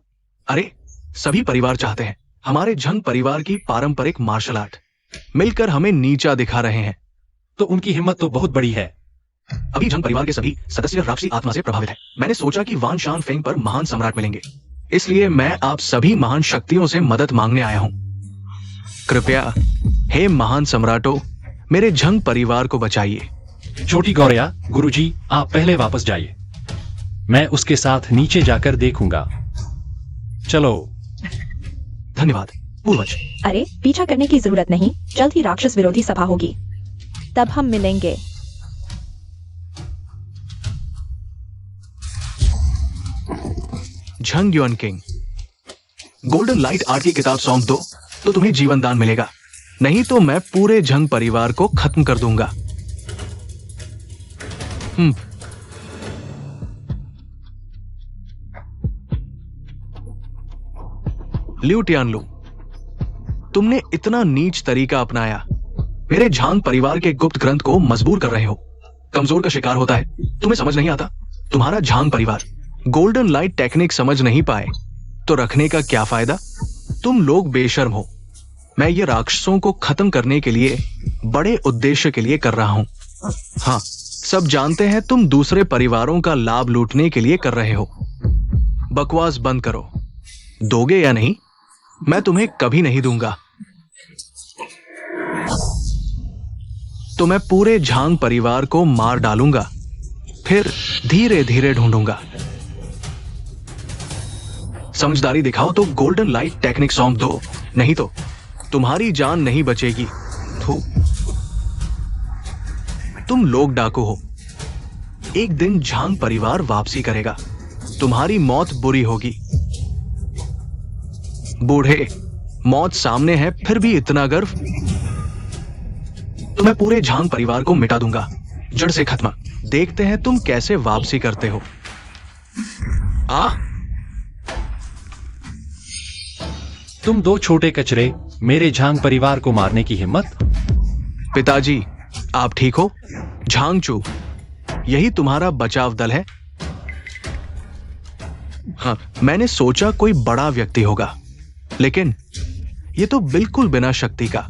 अरे, सभी परिवार चाहते हैं हमारे जंग परिवार की पारंपरिक मार्शल आर्ट मिलकर हमें नीचा दिखा रहे हैं। तो उनकी हिम्मत तो बहुत बड़ी है। अभी जंग परिवार के सभी सदस्य राक्षसी आत्मा से प्रभावित हैं। मैंने सोचा कि वान शान फेंग पर महान सम्राट मिलेंगे, इसलिए मैं आप सभी महान शक्तियों से मदद मांगने आया हूं। कृपया हे महान सम्राटों, मेरे जंग परिवार को बचाइए। छोटी गौरया, गुरुजी, आप पहले वापस जाइए। मैं उसके साथ नीचे जाकर देखूंगा। चलो। धन्यवाद पूर्वज। अरे, पीछा करने की जरूरत नहीं, जल्द ही राक्षस विरोधी सभा होगी, तब हम मिलेंगे। Jhang yuan king, golden light art की किताब सौंप दो तो तुम्हें जीवन दान मिलेगा, नहीं तो मैं पूरे झंग परिवार को खत्म कर दूंगा। लिu टियानलू, तुमने इतना नीच तरीका अपनाया, मेरे झांग परिवार के गुप्त ग्रंथ को मजबूर कर रहे हो। कमजोर का शिकार होता है, तुम्हें समझ नहीं आता। तुम्हारा झांग परिवार गोल्डन लाइट टेक्निक समझ नहीं पाए तो रखने का क्या फायदा? तुम लोग बेशर्म हो। मैं ये राक्षसों को खत्म करने के लिए बड़े उद्देश्य के लिए कर रहा हूं। हाँ, सब जानते हैं तुम दूसरे परिवारों का लाभ लूटने के लिए कर रहे हो। बकवास बंद करो। दोगे या नहीं? मैं तुम्हें कभी नहीं दूंगा। तो मैं पूरे झांग परिवार को मार डालूंगा, फिर धीरे धीरे ढूंढूंगा। समझदारी दिखाओ तो गोल्डन लाइट टेक्निक सौंप दो, नहीं तो तुम्हारी जान नहीं बचेगी। थू, तुम लोग डाकू हो। एक दिन झांग परिवार वापसी करेगा, तुम्हारी मौत बुरी होगी। बूढ़े, मौत सामने है फिर भी इतना गर्व? तो मैं पूरे झांग परिवार को मिटा दूंगा, जड़ से खत्म। देखते हैं तुम कैसे वापसी करते हो। तुम दो छोटे कचरे, मेरे झांग परिवार को मारने की हिम्मत? पिताजी, आप ठीक हो? झांगचू, यही तुम्हारा बचाव दल है? हाँ, मैंने सोचा कोई बड़ा व्यक्ति होगा, लेकिन ये तो बिल्कुल बिना शक्ति का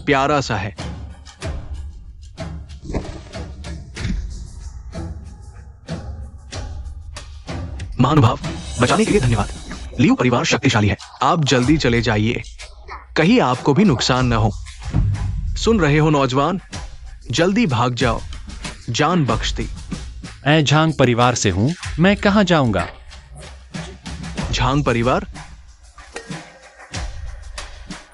प्यारा सा है। महानुभाव, बचाने के लिए धन्यवाद। लिu परिवार शक्तिशाली है, आप जल्दी चले जाइए, कहीं आपको भी नुकसान न हो। सुन रहे हो नौजवान, जल्दी भाग जाओ, जान बख्श दी। मैं झांग परिवार से हूं, मैं कहां जाऊंगा? झांग परिवार?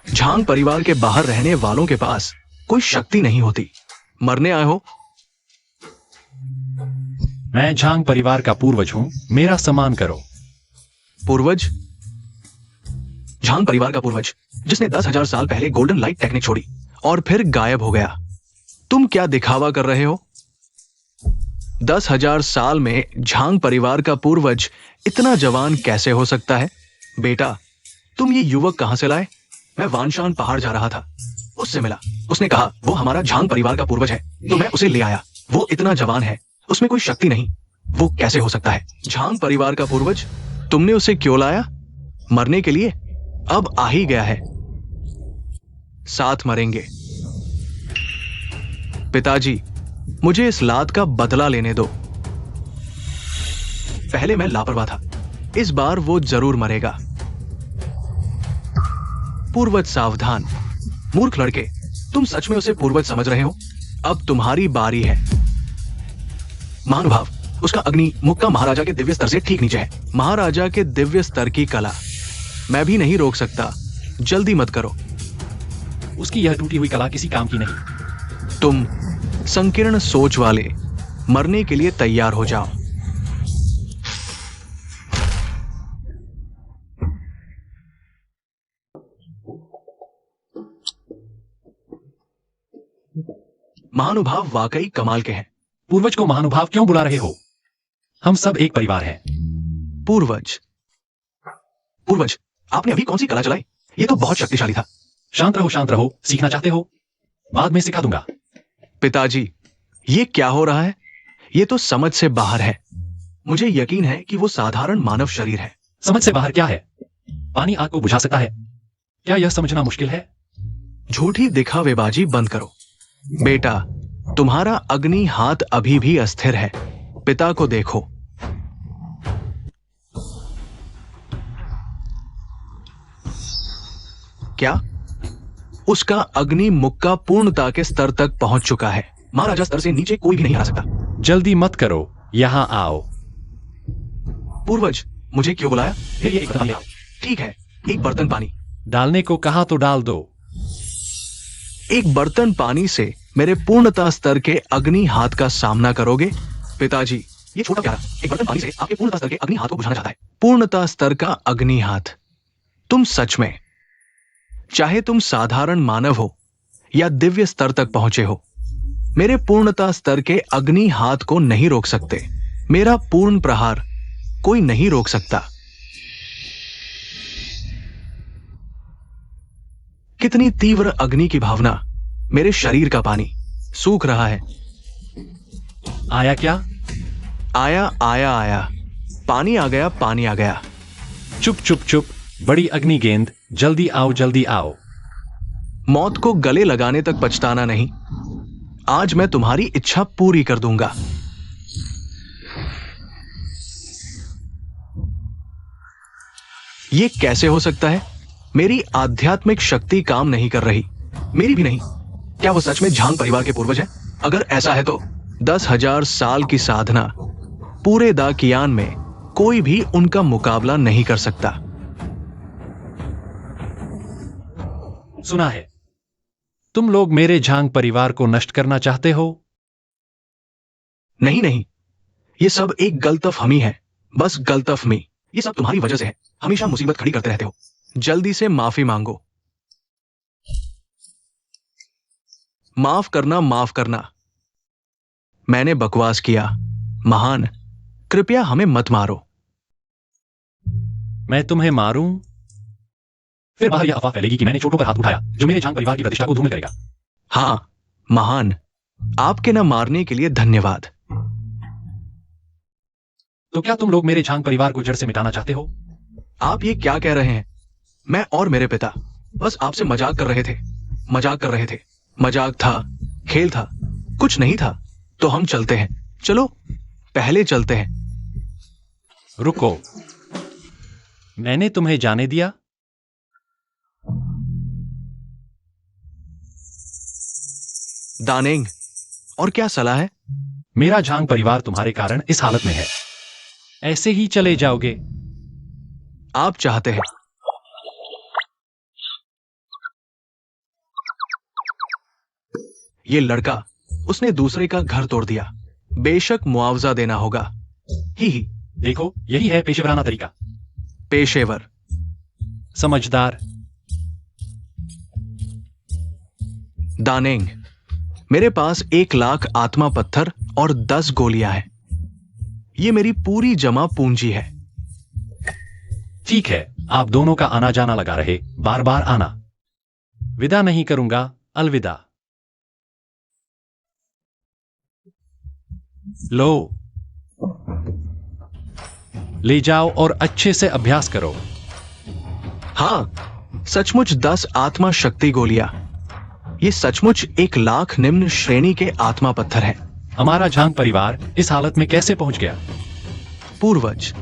झांग परिवार के बाहर रहने वालों के पास कोई शक्ति नहीं होती। मरने आए हो? मैं झांग परिवार का पूर्वज हूं, मेरा सम्मान करो। पूर्वज? झांग परिवार का पूर्वज, जिसने 10,000 साल पहले गोल्डन लाइट टेक्निक छोड़ी और फिर गायब हो गया। तुम क्या दिखावा कर रहे हो? 10,000 साल में झांग परिवार का पूर्वज इतना जवान कैसे हो सकता है? बेटा, तुम ये युवक कहां से लाए? मैं वानशान पहाड़ जा रहा था, उससे मिला, उसने कहा वो हमारा झांग परिवार का पूर्वज है, तो मैं उसे ले आया। वो इतना जवान है, उसमें कोई शक्ति नहीं, वो कैसे हो सकता है? झांग परिवार का पूर्वज? तुमने उसे क्यों लाया? मरने के लिए? अब आ ही गया है, साथ मरेंगे। पिताजी, मुझे इस लात का बदला लेने दो। पहले मैं लापरवाह था, इस बार वो जरूर मरेगा। पूर्वज सावधान। मूर्ख लड़के, तुम सच में उसे पूर्वज समझ रहे हो? अब तुम्हारी बारी है। महानुभाव, उसका अग्नि मुक्का महाराजा के दिव्य स्तर से ठीक नीचे है। महाराजा के दिव्य स्तर की कला मैं भी नहीं रोक सकता। जल्दी मत करो। उसकी यह टूटी हुई कला किसी काम की नहीं। तुम संकीर्ण सोच वाले, मरने के लिए तैयार हो जाओ। महानुभाव वाकई कमाल के हैं। पूर्वज को महानुभाव क्यों बुला रहे हो? हम सब एक परिवार हैं। पूर्वज पूर्वज, आपने अभी कौन सी कला चलाई? ये तो बहुत शक्तिशाली था। शांत रहो, सीखना चाहते हो? बाद में सिखा दूंगा। पिताजी, ये क्या हो रहा है? ये तो समझ से बाहर है। मुझे यकीन है कि वो साधारण मानव शरीर है। समझ से बाहर क्या है? पानी आग को बुझा सकता है। क्या यह समझना मुश्किल है? झूठी दिखावेबाजी बंद करो। बेटा, तुम्हारा अग्नि हाथ अभी भी अस्थिर है। पिता को देखो। क्या? उसका अग्नि मुक्का पूर्णता के स्तर तक पहुंच चुका है। महाराजा स्तर से नीचे कोई भी नहीं आ सकता। जल्दी मत करो, यहां आओ। पूर्वज, मुझे क्यों बुलाया? फिर ये एक बर्तन ले आओ। ठीक है, एक बर्तन पानी। डालने को कहा तो डाल दो। एक बर्तन पानी से मेरे पूर्णता स्तर के अग्नि हाथ का सामना करोगे? पिताजी, ये छोटा प्यारा एक बर्तन पानी से आपके पूर्णता स्तर के अग्नि हाथ को बुझाना चाहता है। पूर्णता स्तर का अग्नि हाथ। तुम सच में, चाहे तुम साधारण मानव हो या दिव्य स्तर तक पहुंचे हो, मेरे पूर्णता स्तर के अग्नि हाथ को नहीं रोक सकते। मेरा पूर्ण प्रहार कोई नहीं रोक सकता। कितनी तीव्र अग्नि की भावना। मेरे शरीर का पानी सूख रहा है। आया क्या? आया। पानी आ गया, पानी आ गया। चुप। बड़ी अग्नि गेंद, जल्दी आओ। मौत को गले लगाने तक पछताना नहीं। आज मैं तुम्हारी इच्छा पूरी कर दूंगा। ये कैसे हो सकता है? मेरी आध्यात्मिक शक्ति काम नहीं कर रही। मेरी भी नहीं। क्या वो सच में झांग परिवार के पूर्वज हैं? अगर ऐसा है तो 10,000 साल की साधना, पूरे दाकियान में कोई भी उनका मुकाबला नहीं कर सकता। सुना है, तुम लोग मेरे झांग परिवार को नष्ट करना चाहते हो? नहीं, ये सब एक गलतफहमी है। बस गलतफहमी। ये सब तुम्हारी वजह से है। हमेशा मुसीबत खड़ी करते रहते हो। जल्दी से माफी मांगो। माफ करना। मैंने बकवास किया। महान, कृपया हमें मत मारो। मैं तुम्हें मारूं? फिर बाहर यह अफवाह फैलेगी कि मैंने चोटों पर हाथ उठाया, जो मेरे झांग परिवार की प्रतिष्ठा को धूमिल करेगा। हाँ, महान, आपके न मारने के लिए धन्यवाद। तो क्या तुम लोग मेरे झांग परिवार को जड़ से मिटाना चाहते हो? आप ये क्या कह रहे हैं? मैं और मेरे पिता बस आपसे मजाक कर रहे थे। मजाक था, खेल था, कुछ नहीं था। तो हम चलते हैं। चलो, पहले चलते हैं। रुको, मैंने तुम्हें जाने दिया? दानेंग, और क्या सलाह है? मेरा झांग परिवार तुम्हारे कारण इस हालत में है। ऐसे ही चले जाओगे? आप चाहते हैं। ये लड़का, उसने दूसरे का घर तोड़ दिया। बेशक मुआवजा देना होगा। ही देखो, यही है पेशेवराना तरीका। पेशेवर, समझदार। दानेंग, मेरे पास 1 लाख आत्मा पत्थर और 10 गोलियां हैं। ये मेरी पूरी जमा पूंजी है। ठीक है, आप दोनों का आना जाना लगा रहे, बार बार आना। विदा नहीं करूंगा, अलविदा। लो, ले जाओ और अच्छे से अभ्यास करो। हाँ, सचमुच 10 आत्मा शक्ति गोलियां। ये सचमुच 1 लाख निम्न श्रेणी के आत्मा पत्थर हैं। हमारा झांग परिवार इस हालत में कैसे पहुंच गया? पूर्वज,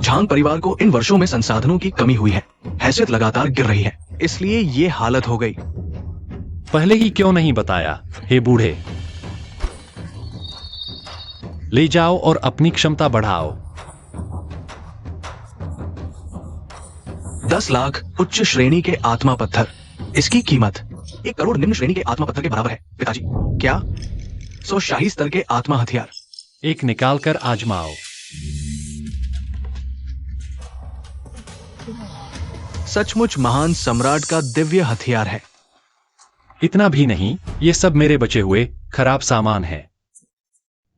झांग परिवार को इन वर्षों में संसाधनों की कमी हुई है। हैसियत लगातार गिर रही है, इसलिए ये हालत हो गई। पहले ही क्यों नहीं बताया, हे बूढ़े? ले जाओ और अपनी क्षमता बढ़ाओ। 10 लाख उच्च श्रेणी के आत्मा पत्थर। इसकी कीमत 1 करोड़ निम्न श्रेणी के आत्मा पत्थर के बराबर है। पिताजी, क्या 100 शाही स्तर के आत्मा हथियार? एक निकाल कर आजमाओ। सचमुच महान सम्राट का दिव्य हथियार है। इतना भी नहीं, ये सब मेरे बचे हुए खराब सामान है।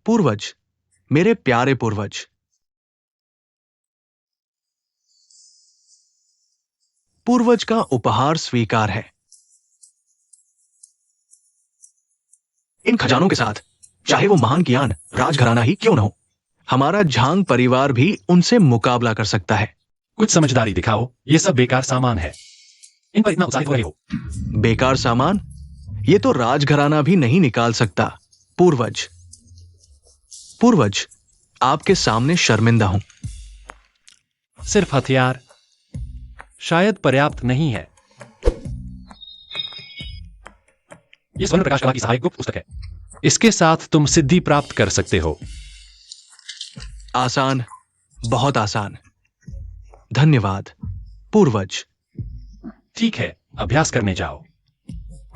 पूर्वज, मेरे प्यारे पूर्वज। पूर्वज का उपहार स्वीकार है। इन खजानों के साथ, चाहे वो महान कियान राजघराना ही क्यों न हो, हमारा झांग परिवार भी उनसे मुकाबला कर सकता है। कुछ समझदारी दिखाओ, ये सब बेकार सामान है। इन पर इतना उत्साहित हो रहे हो। बेकार सामान? ये तो राजघराना भी नहीं निकाल सकता। पूर्वज, पूर्वज, आपके सामने शर्मिंदा हूं। सिर्फ हथियार शायद पर्याप्त नहीं है। ये स्वर्ण प्रकाश कला की सहायक गुप्त पुस्तक है। इसके साथ तुम सिद्धि प्राप्त कर सकते हो। आसान, बहुत आसान। धन्यवाद पूर्वज। ठीक है, अभ्यास करने जाओ।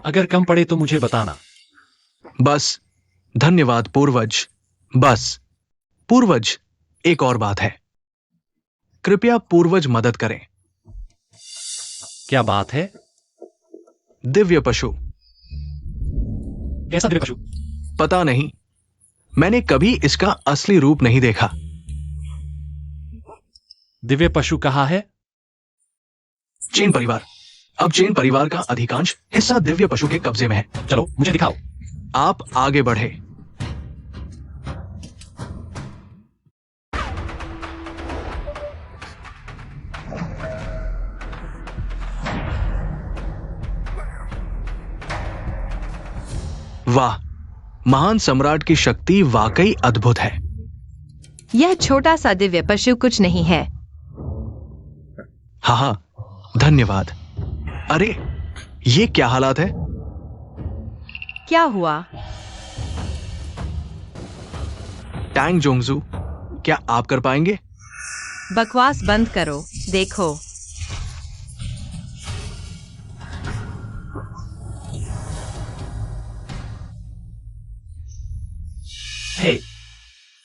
अगर कम पड़े तो मुझे बताना। बस, धन्यवाद पूर्वज। बस। पूर्वज, एक और बात है। कृपया पूर्वज मदद करें। क्या बात है? दिव्य पशु। कैसा दिव्य पशु? पता नहीं, मैंने कभी इसका असली रूप नहीं देखा। दिव्य पशु कहाँ है? चेन परिवार। अब चेन परिवार का अधिकांश हिस्सा दिव्य पशु के कब्जे में है। चलो मुझे दिखाओ। आप आगे बढ़े। वाह, महान सम्राट की शक्ति वाकई अद्भुत है। यह छोटा सा दिव्य पशु कुछ नहीं है। हाँ हाँ, धन्यवाद। अरे, ये क्या हालात है? क्या हुआ? टैंग जोंगजू, क्या आप कर पाएंगे? बकवास बंद करो, देखो।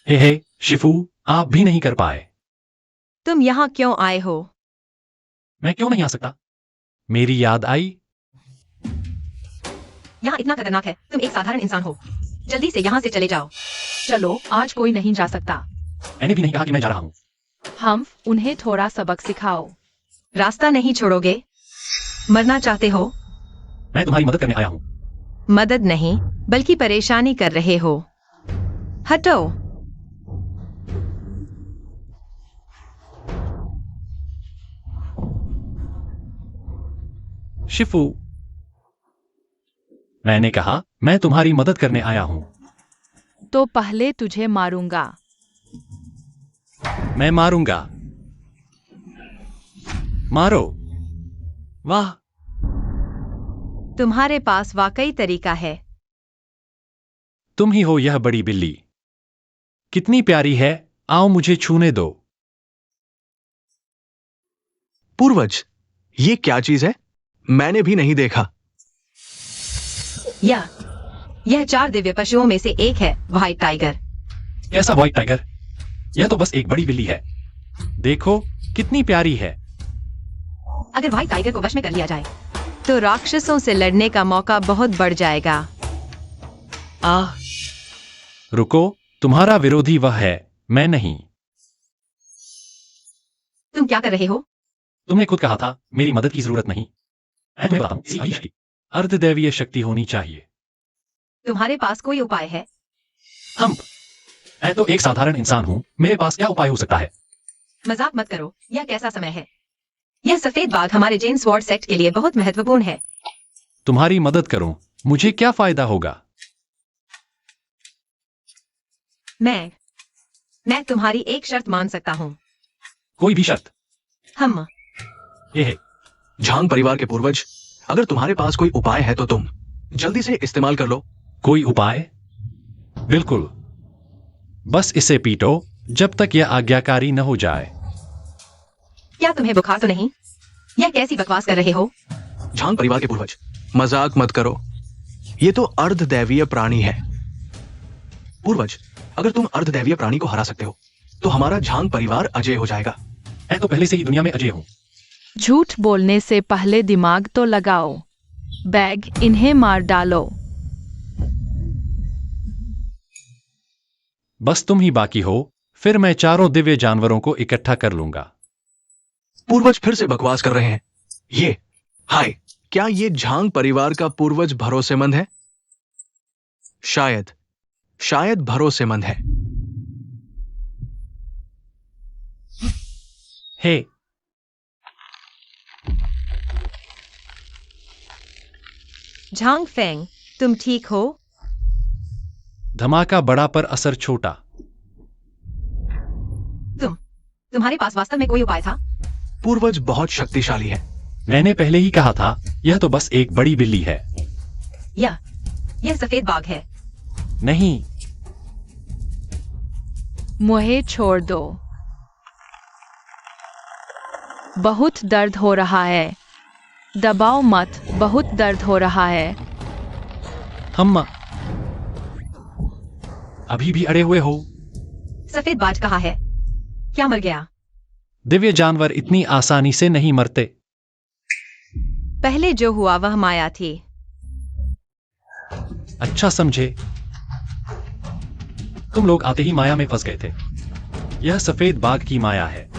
हे शिफू, आप भी नहीं कर पाए। तुम यहाँ क्यों आए हो? मैं क्यों नहीं आ सकता? मेरी याद आई। यहाँ इतना खतरनाक है, तुम एक साधारण इंसान हो। जल्दी से यहाँ से चले जाओ। चलो, आज कोई नहीं जा सकता। मैंने भी नहीं कहा कि मैं जा रहा हूँ। हम उन्हें थोड़ा सबक सिखाओ। रास्ता नहीं छोड़ोगे? मरना चाहते हो? मैं तुम्हारी मदद करने आया हूँ। मदद नहीं, बल्कि परेशानी कर रहे हो। हटो। शिफू, मैंने कहा मैं तुम्हारी मदद करने आया हूं। तो पहले तुझे मारूंगा। मैं मारूंगा। मारो। वाह, तुम्हारे पास वाकई तरीका है। तुम ही हो यह बड़ी बिल्ली। कितनी प्यारी है, आओ मुझे छूने दो। पूर्वज, ये क्या चीज है? मैंने भी नहीं देखा। यह 4 दिव्य पशुओं में से एक है, व्हाइट टाइगर। कैसा व्हाइट टाइगर? यह तो बस एक बड़ी बिल्ली है। देखो कितनी प्यारी है। अगर व्हाइट टाइगर को वश में कर लिया जाए तो राक्षसों से लड़ने का मौका बहुत बढ़ जाएगा। आह, रुको, तुम्हारा विरोधी वह है, मैं नहीं। तुम क्या कर रहे हो? तुमने खुद कहा था मेरी मदद की जरूरत नहीं। मैं तुम्हें बताऊं, इसी शक्ति, अर्धदैवीय शक्ति होनी चाहिए। तुम्हारे पास कोई उपाय है? मैं तो एक साधारण इंसान हूँ, मेरे पास क्या उपाय हो सकता है? मजाक मत करो, यह कैसा समय है? यह सफेद बाघ हमारे जेन स्वॉर्ड सेक्ट के लिए बहुत महत्वपूर्ण है। तुम्हारी मदद करूं, मुझे क्या फायदा होगा? मैं तुम्हारी एक शर्त मान सकता हूँ। कोई भी शर्त? हम ये है। झांग परिवार के पूर्वज, अगर तुम्हारे पास कोई उपाय है तो तुम जल्दी से इस्तेमाल कर लो। कोई उपाय? बिल्कुल, बस इसे पीटो जब तक यह आज्ञाकारी न हो जाए। क्या तुम्हें बुखार तो नहीं? यह कैसी बकवास कर रहे हो? झांग परिवार के पूर्वज, मजाक मत करो। ये तो अर्धदैवीय प्राणी है। पूर्वज, अगर तुम अर्धदैवीय प्राणी को हरा सकते हो तो हमारा झांग परिवार अजय हो जाएगा। मैं तो पहले से ही दुनिया में अजय हूं। झूठ बोलने से पहले दिमाग तो लगाओ। बैग, इन्हें मार डालो। बस तुम ही बाकी हो, फिर मैं चारों दिव्य जानवरों को इकट्ठा कर लूंगा। पूर्वज फिर से बकवास कर रहे हैं। ये हाय, क्या ये झांग परिवार का पूर्वज भरोसेमंद है? शायद शायद भरोसेमंद है। हे, झांग फेंग, तुम ठीक हो? धमाका बड़ा पर असर छोटा। तुम्हारे पास वास्तव में कोई उपाय था? पूर्वज बहुत शक्तिशाली है। मैंने पहले ही कहा था, यह तो बस एक बड़ी बिल्ली है। यह सफेद बाघ है। नहीं, मुझे छोड़ दो। बहुत दर्द हो रहा है। दबाओ मत, बहुत दर्द हो रहा है। हम अभी भी अड़े हुए हो। सफेद बाज कहाँ है? क्या मर गया? दिव्य जानवर इतनी आसानी से नहीं मरते। पहले जो हुआ वह माया थी। अच्छा समझे, तुम लोग आते ही माया में फंस गए थे। यह सफेद बाघ की माया है।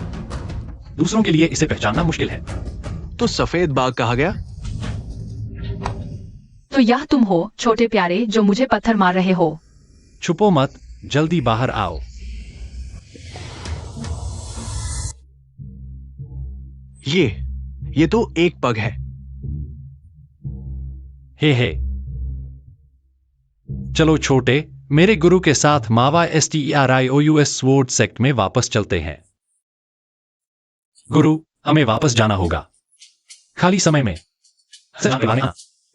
दूसरों के लिए इसे पहचानना मुश्किल है। तो सफेद बाघ कहा गया? तो यह तुम हो, छोटे प्यारे, जो मुझे पत्थर मार रहे हो। छुपो मत, जल्दी बाहर आओ। ये तो एक पग है। हे, चलो छोटे, मेरे गुरु के साथ मावा STERIOUS स्वॉर्ड सेक्ट में वापस चलते हैं। गुरु, हमें वापस जाना होगा। खाली समय में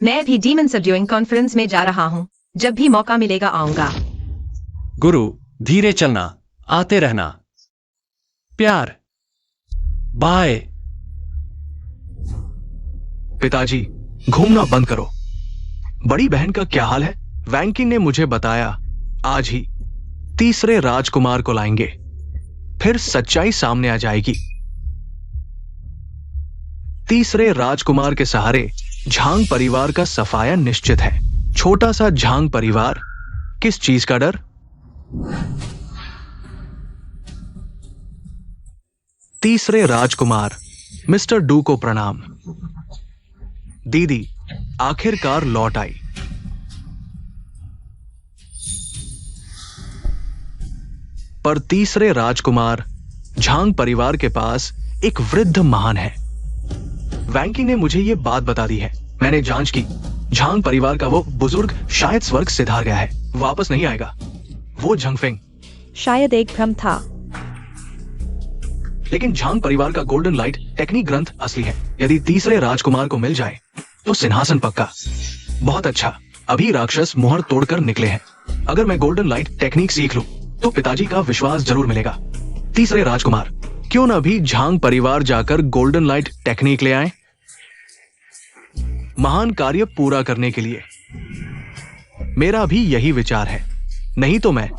मैं भी डीमन सबड्यूइंग कॉन्फ्रेंस में जा रहा हूँ। जब भी मौका मिलेगा आऊंगा। गुरु, धीरे चलना, आते रहना। प्यार, बाय। पिताजी, घूमना बंद करो। बड़ी बहन का क्या हाल है? वैंकी ने मुझे बताया आज ही तीसरे राजकुमार को लाएंगे, फिर सच्चाई सामने आ जाएगी। तीसरे राजकुमार के सहारे झांग परिवार का सफाया निश्चित है। छोटा सा झांग परिवार, किस चीज का डर? तीसरे राजकुमार मिस्टर डू को प्रणाम। दीदी आखिरकार लौट आई। पर तीसरे राजकुमार झांग परिवार के पास एक वृद्ध महान है। वैंकी ने मुझे यह बात बता दी है। मैंने जांच की। झांग परिवार का वो बुजुर्ग शायद स्वर्ग सिधार गया है, वापस नहीं आएगा। वो झंगफेंग शायद एक भ्रम था। लेकिन झांग परिवार का गोल्डन लाइट टेक्निक ग्रंथ असली है। यदि तीसरे राजकुमार को मिल जाए तो सिंहासन पक्का। बहुत अच्छा, अभी राक्षस मोहर तोड़कर निकले हैं। अगर मैं गोल्डन लाइट टेक्निक सीख लूं तो पिताजी का विश्वास जरूर मिलेगा। तीसरे राजकुमार, क्यों न भी झांग परिवार जाकर गोल्डन लाइट टेक्निक ले आए, महान कार्य पूरा करने के लिए। मेरा भी यही विचार है। नहीं तो मैं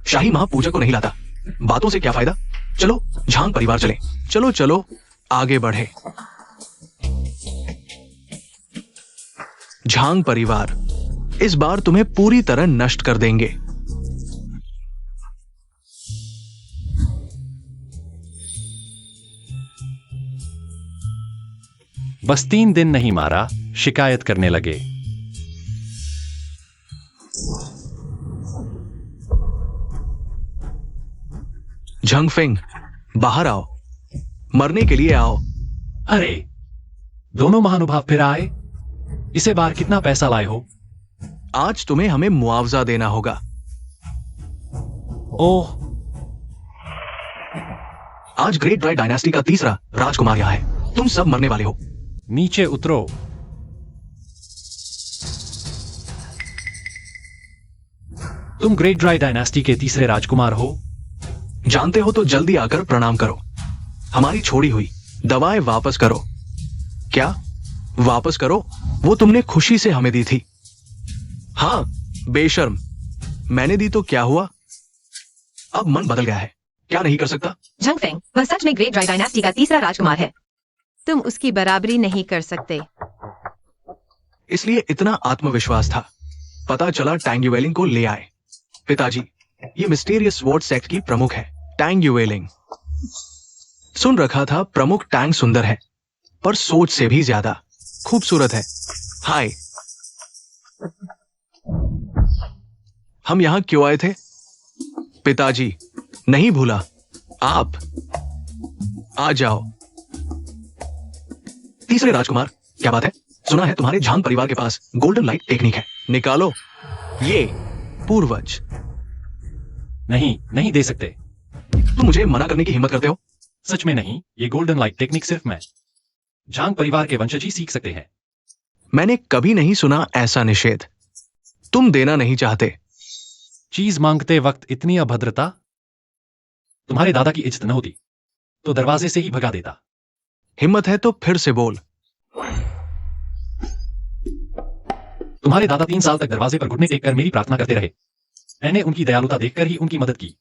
शाही महापूजा को नहीं लाता। बातों से क्या फायदा। चलो झांग परिवार चलें। चलो चलो आगे बढ़े। झांग परिवार इस बार तुम्हें पूरी तरह नष्ट कर देंगे। बस 3 दिन नहीं मारा, शिकायत करने लगे। झंगफेंग, बाहर आओ। मरने के लिए आओ। अरे, दोनों महानुभाव फिर आए। इसे बार कितना पैसा लाए हो? आज तुम्हें हमें मुआवजा देना होगा। ओह, आज ग्रेट ड्राई डायनेस्टी का तीसरा राजकुमार यहाँ है। तुम सब मरने वाले हो। नीचे उतरो। तुम ग्रेट ड्राई डायनेस्टी के तीसरे राजकुमार हो। जानते हो तो जल्दी आकर प्रणाम करो। हमारी छोड़ी हुई दवाएं वापस करो। क्या वापस करो? वो तुमने खुशी से हमें दी थी। हाँ, बेशर्म। मैंने दी तो क्या हुआ? अब मन बदल गया है। क्या नहीं कर सकता? झंगफेंग, वह सच में ग्रेट ड्राई डायनेस्टी का तीसरा राजकुमार है। तुम उसकी बराबरी नहीं कर सकते। इसलिए इतना आत्मविश्वास था। पता चला टैंग युवेलिंग को ले आए। पिताजी, ये मिस्टीरियस स्वॉर्ड सेक्ट की प्रमुख है, टैंग युवेलिंग। सुन रखा था प्रमुख टैंग सुंदर है, पर सोच से भी ज्यादा खूबसूरत है। हाय, हम यहां क्यों आए थे? पिताजी, नहीं भूला। आप आ जाओ। तीसरे राजकुमार, क्या बात है? सुना है तुम्हारे झांग परिवार के पास गोल्डन लाइट टेक्निक है। निकालो ये पूर्वज। नहीं दे सकते। तुम मुझे मना करने की हिम्मत करते हो? सच में नहीं, ये गोल्डन लाइट टेक्निक सिर्फ मैं झांग परिवार के वंशज ही सीख सकते हैं। मैंने कभी नहीं सुना ऐसा निषेध। तुम देना नहीं चाहते। चीज मांगते वक्त इतनी अभद्रता। तुम्हारे दादा की इज्जत न होती तो दरवाजे से ही भगा देता। हिम्मत है तो फिर से बोल। तुम्हारे दादा 3 साल तक दरवाजे पर घुटने टेककर मेरी प्रार्थना करते रहे। मैंने उनकी दयालुता देखकर ही उनकी मदद की,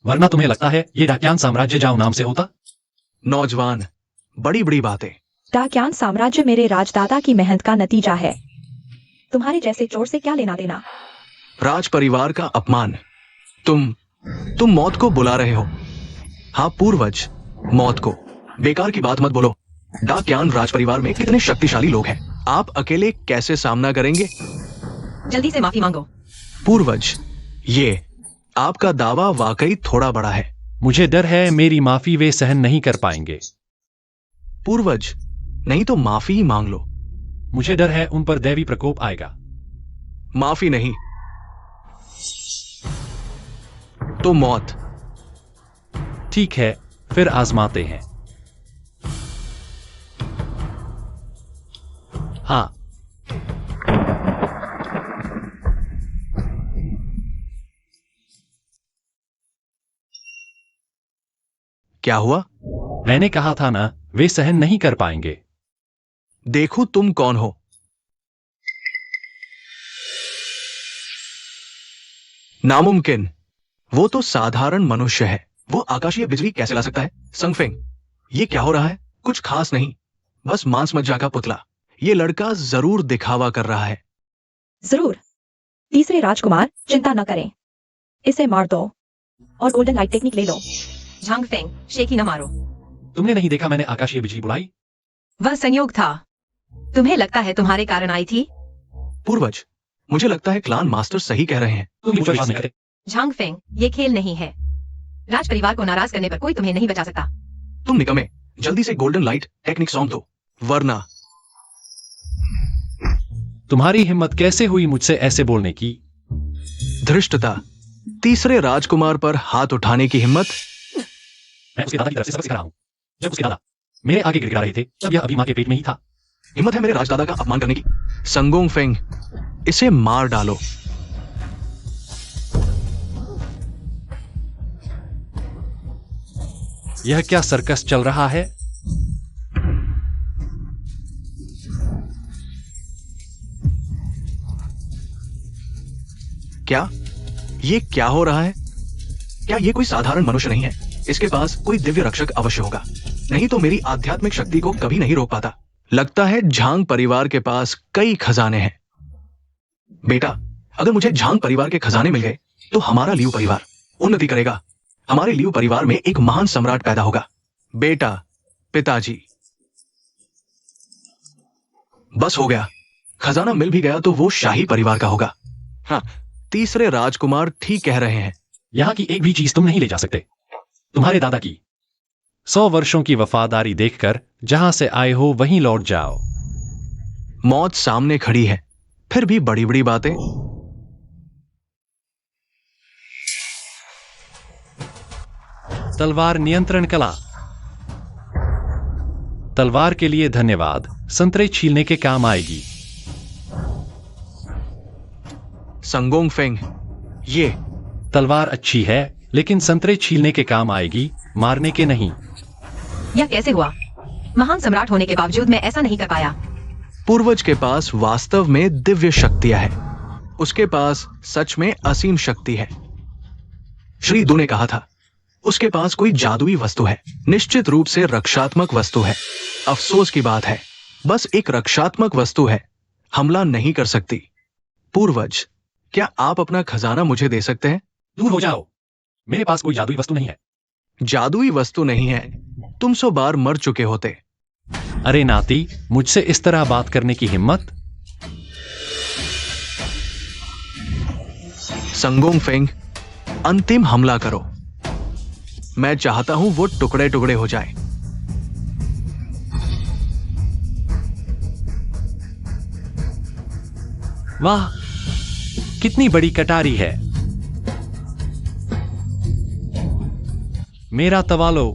वरना तुम्हें लगता है ये डाक्यान साम्राज्य जाओ नाम से होता? नौजवान, बड़ी बड़ी बातें। डाक्यान साम्राज्य मेरे राजदादा की मेहनत का नतीजा है। तुम्हारे जैसे चोर से क्या लेना देना? राज परिवार का अपमान। तुम मौत को बुला रहे हो। हाँ पूर्वज, मौत को। बेकार की बात मत बोलो। डाक्यान राज परिवार में कितने शक्तिशाली लोग हैं, आप अकेले कैसे सामना करेंगे? जल्दी से माफी मांगो। पूर्वज, ये आपका दावा वाकई थोड़ा बड़ा है। मुझे डर है मेरी माफी वे सहन नहीं कर पाएंगे। पूर्वज, नहीं तो माफी ही मांग लो। मुझे डर है उन पर दैवी प्रकोप आएगा। माफी नहीं तो मौत। ठीक है, फिर आजमाते हैं। हाँ, क्या हुआ? मैंने कहा था ना, वे सहन नहीं कर पाएंगे। देखो तुम कौन हो। नामुमकिन। वो तो साधारण मनुष्य है, वो आकाशीय बिजली कैसे ला सकता है? संगफेंग, ये क्या हो रहा है? कुछ खास नहीं, बस मांस मज्जा का पुतला। ये लड़का जरूर दिखावा कर रहा है। जरूर। तीसरे राजकुमार, चिंता न करें, इसे मार दो और गोल्डन लाइट टेक्निक ले लो। झांग फेंग, शेखी न मारो। तुमने नहीं देखा मैंने आकाशीय बिजली बुलाई? वह संयोग था। तुम्हें लगता है तुम्हारे कारण आई थी? पूर्वज, मुझे लगता है क्लान मास्टर सही कह रहे हैं। तुम मुझ पर विश्वास नहीं करते। झांग फेंग, ये खेल नहीं है। राज परिवार को नाराज करने पर कोई तुम्हें नहीं बचा सकता। तुम निकम्मे, जल्दी से गोल्डन लाइट टेक्निक सौंप दो, वरना। तुम्हारी हिम्मत कैसे हुई मुझसे ऐसे बोलने की? धृष्टता। तीसरे राजकुमार पर हाथ उठाने की हिम्मत। मैं उसके दादा की तरफ से सबक सिखा रहा हूं। जब उसके दादा मेरे आगे गिड़गिड़ा रहे थे, तब यह अभी मां के पेट में ही था। हिम्मत है मेरे राजदादा का अपमान करने की? संगोंग फेंग, इसे मार डालो। यह क्या सर्कस चल रहा है? क्या ये क्या हो रहा है? क्या ये कोई साधारण मनुष्य नहीं है? इसके पास कोई दिव्य रक्षक अवश्य होगा, नहीं तो मेरी आध्यात्मिक शक्ति को कभी नहीं रोक पाता। लगता है झांग परिवार के पास कई खजाने हैं। बेटा, अगर मुझे झांग परिवार के खजाने मिल गए तो हमारा लियू परिवार उन्नति करेगा। हमारे लियू परिवार में एक महान सम्राट पैदा होगा। बेटा, पिताजी, बस हो गया। खजाना मिल भी गया तो वो शाही परिवार का होगा। हाँ, तीसरे राजकुमार ठीक कह रहे हैं। यहां की एक भी चीज तुम नहीं ले जा सकते। तुम्हारे दादा की 100 वर्षों की वफादारी देखकर जहां से आए हो वहीं लौट जाओ। मौत सामने खड़ी है, फिर भी बड़ी बड़ी बातें। तलवार नियंत्रण कला। तलवार के लिए धन्यवाद, संतरे छीलने के काम आएगी। संगोंग फेंग, ये तलवार अच्छी है, लेकिन संतरे छीलने के काम आएगी, मारने के नहीं। यह कैसे हुआ? महान सम्राट होने के बावजूद मैं ऐसा नहीं कर पाया। पूर्वज के पास वास्तव में दिव्य शक्तियां हैं। उसके पास सच में असीम शक्ति है। श्री दु ने कहा था, उसके पास कोई जादुई वस्तु है, निश्चित रूप से रक्षात्मक वस्तु है। अफसोस की बात है, बस एक रक्षात्मक वस्तु है। हमला नहीं कर सकती। पूर्वज, क्या आप अपना खजाना मुझे दे सकते हैं? दूर हो जाओ, मेरे पास कोई जादुई वस्तु नहीं है। जादुई वस्तु नहीं है, तुम 100 बार मर चुके होते। अरे नाती, मुझसे इस तरह बात करने की हिम्मत? संगोंग फेंग, अंतिम हमला करो। मैं चाहता हूं वो टुकड़े टुकड़े हो जाए। वाह, कितनी बड़ी कटारी है। मेरा तवा लो।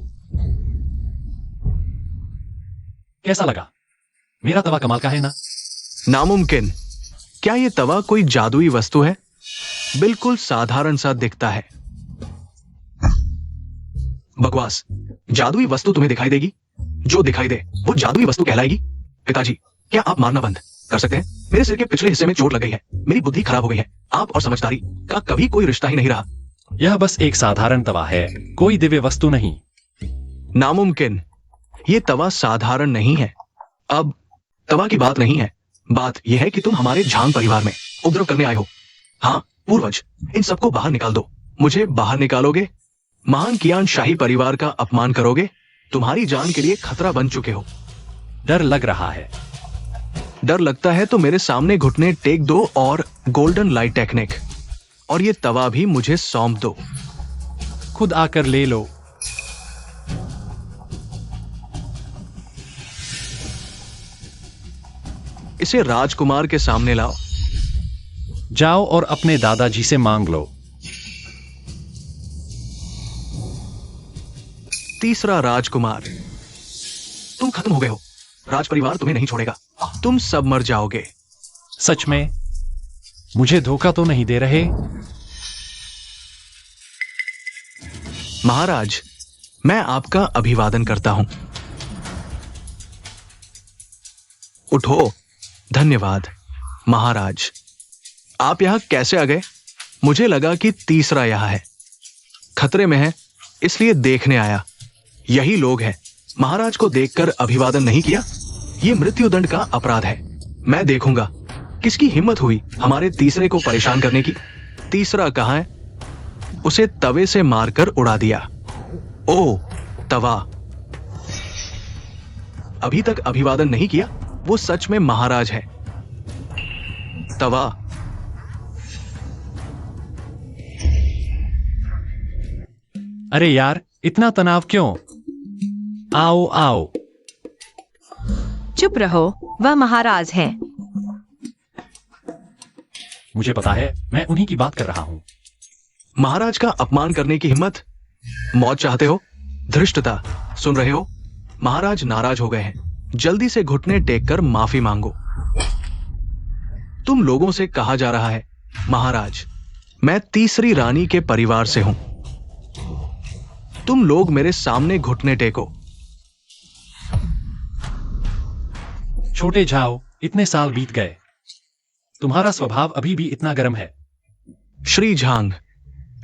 कैसा लगा? मेरा तवा कमाल का है ना? नामुमकिन। क्या ये तवा कोई जादुई वस्तु है? बिल्कुल साधारण सा दिखता है। बकवास। जादुई वस्तु तुम्हें दिखाई देगी? जो दिखाई दे वो जादुई वस्तु कहलाएगी? पिताजी, क्या आप मारना बंद कर सकते हैं? मेरे सिर के पिछले हिस्से में चोट लग गई है, मेरी बुद्धि खराब हो गई है। आप और समझदारी का कभी कोई रिश्ता ही नहीं रहा। यह बस एक साधारण तवा है, कोई दिव्य वस्तु नहीं। नामुमकिन। ये तवा साधारण नहीं है। अब तवा की बात नहीं है, बात यह है कि तुम हमारे झांग परिवार में उपद्रव करने आए हो। हाँ पूर्वज, इन सबको बाहर निकाल दो। मुझे बाहर निकालोगे? महान कियान शाही परिवार का अपमान करोगे? तुम्हारी जान के लिए खतरा बन चुके हो। डर लग रहा है। डर लगता है तो मेरे सामने घुटने टेक दो और गोल्डन लाइट टेक्निक, और ये तवा भी मुझे सौंप दो। खुद आकर ले लो। इसे राजकुमार के सामने लाओ। जाओ और अपने दादाजी से मांग लो। तीसरा राजकुमार, तुम खत्म हो गए हो। राज परिवार तुम्हें नहीं छोड़ेगा, तुम सब मर जाओगे। सच में? मुझे धोखा तो नहीं दे रहे? महाराज, मैं आपका अभिवादन करता हूं। उठो। धन्यवाद महाराज। आप यहां कैसे आ गए? मुझे लगा कि तीसरा यहां है, खतरे में है, इसलिए देखने आया। यही लोग हैं। महाराज को देखकर अभिवादन नहीं किया? यह मृत्युदंड का अपराध है। मैं देखूंगा किसकी हिम्मत हुई हमारे तीसरे को परेशान करने की। तीसरा कहां है? उसे तवे से मारकर उड़ा दिया। ओ तवा, अभी तक अभिवादन नहीं किया? वो सच में महाराज है। तवा, अरे यार, इतना तनाव क्यों? आओ आओ। चुप रहो, वह महाराज हैं। मुझे पता है, मैं उन्हीं की बात कर रहा हूं। महाराज का अपमान करने की हिम्मत? मौत चाहते हो? धृष्टता। सुन रहे हो? महाराज नाराज हो गए हैं। जल्दी से घुटने टेक कर माफी मांगो। तुम लोगों से कहा जा रहा है, महाराज, मैं तीसरी रानी के परिवार से हूं। तुम लोग मेरे सामने घुटने टेको। छोटे झाओ, इतने साल बीत गए, तुम्हारा स्वभाव अभी भी इतना गर्म है। श्री झांग,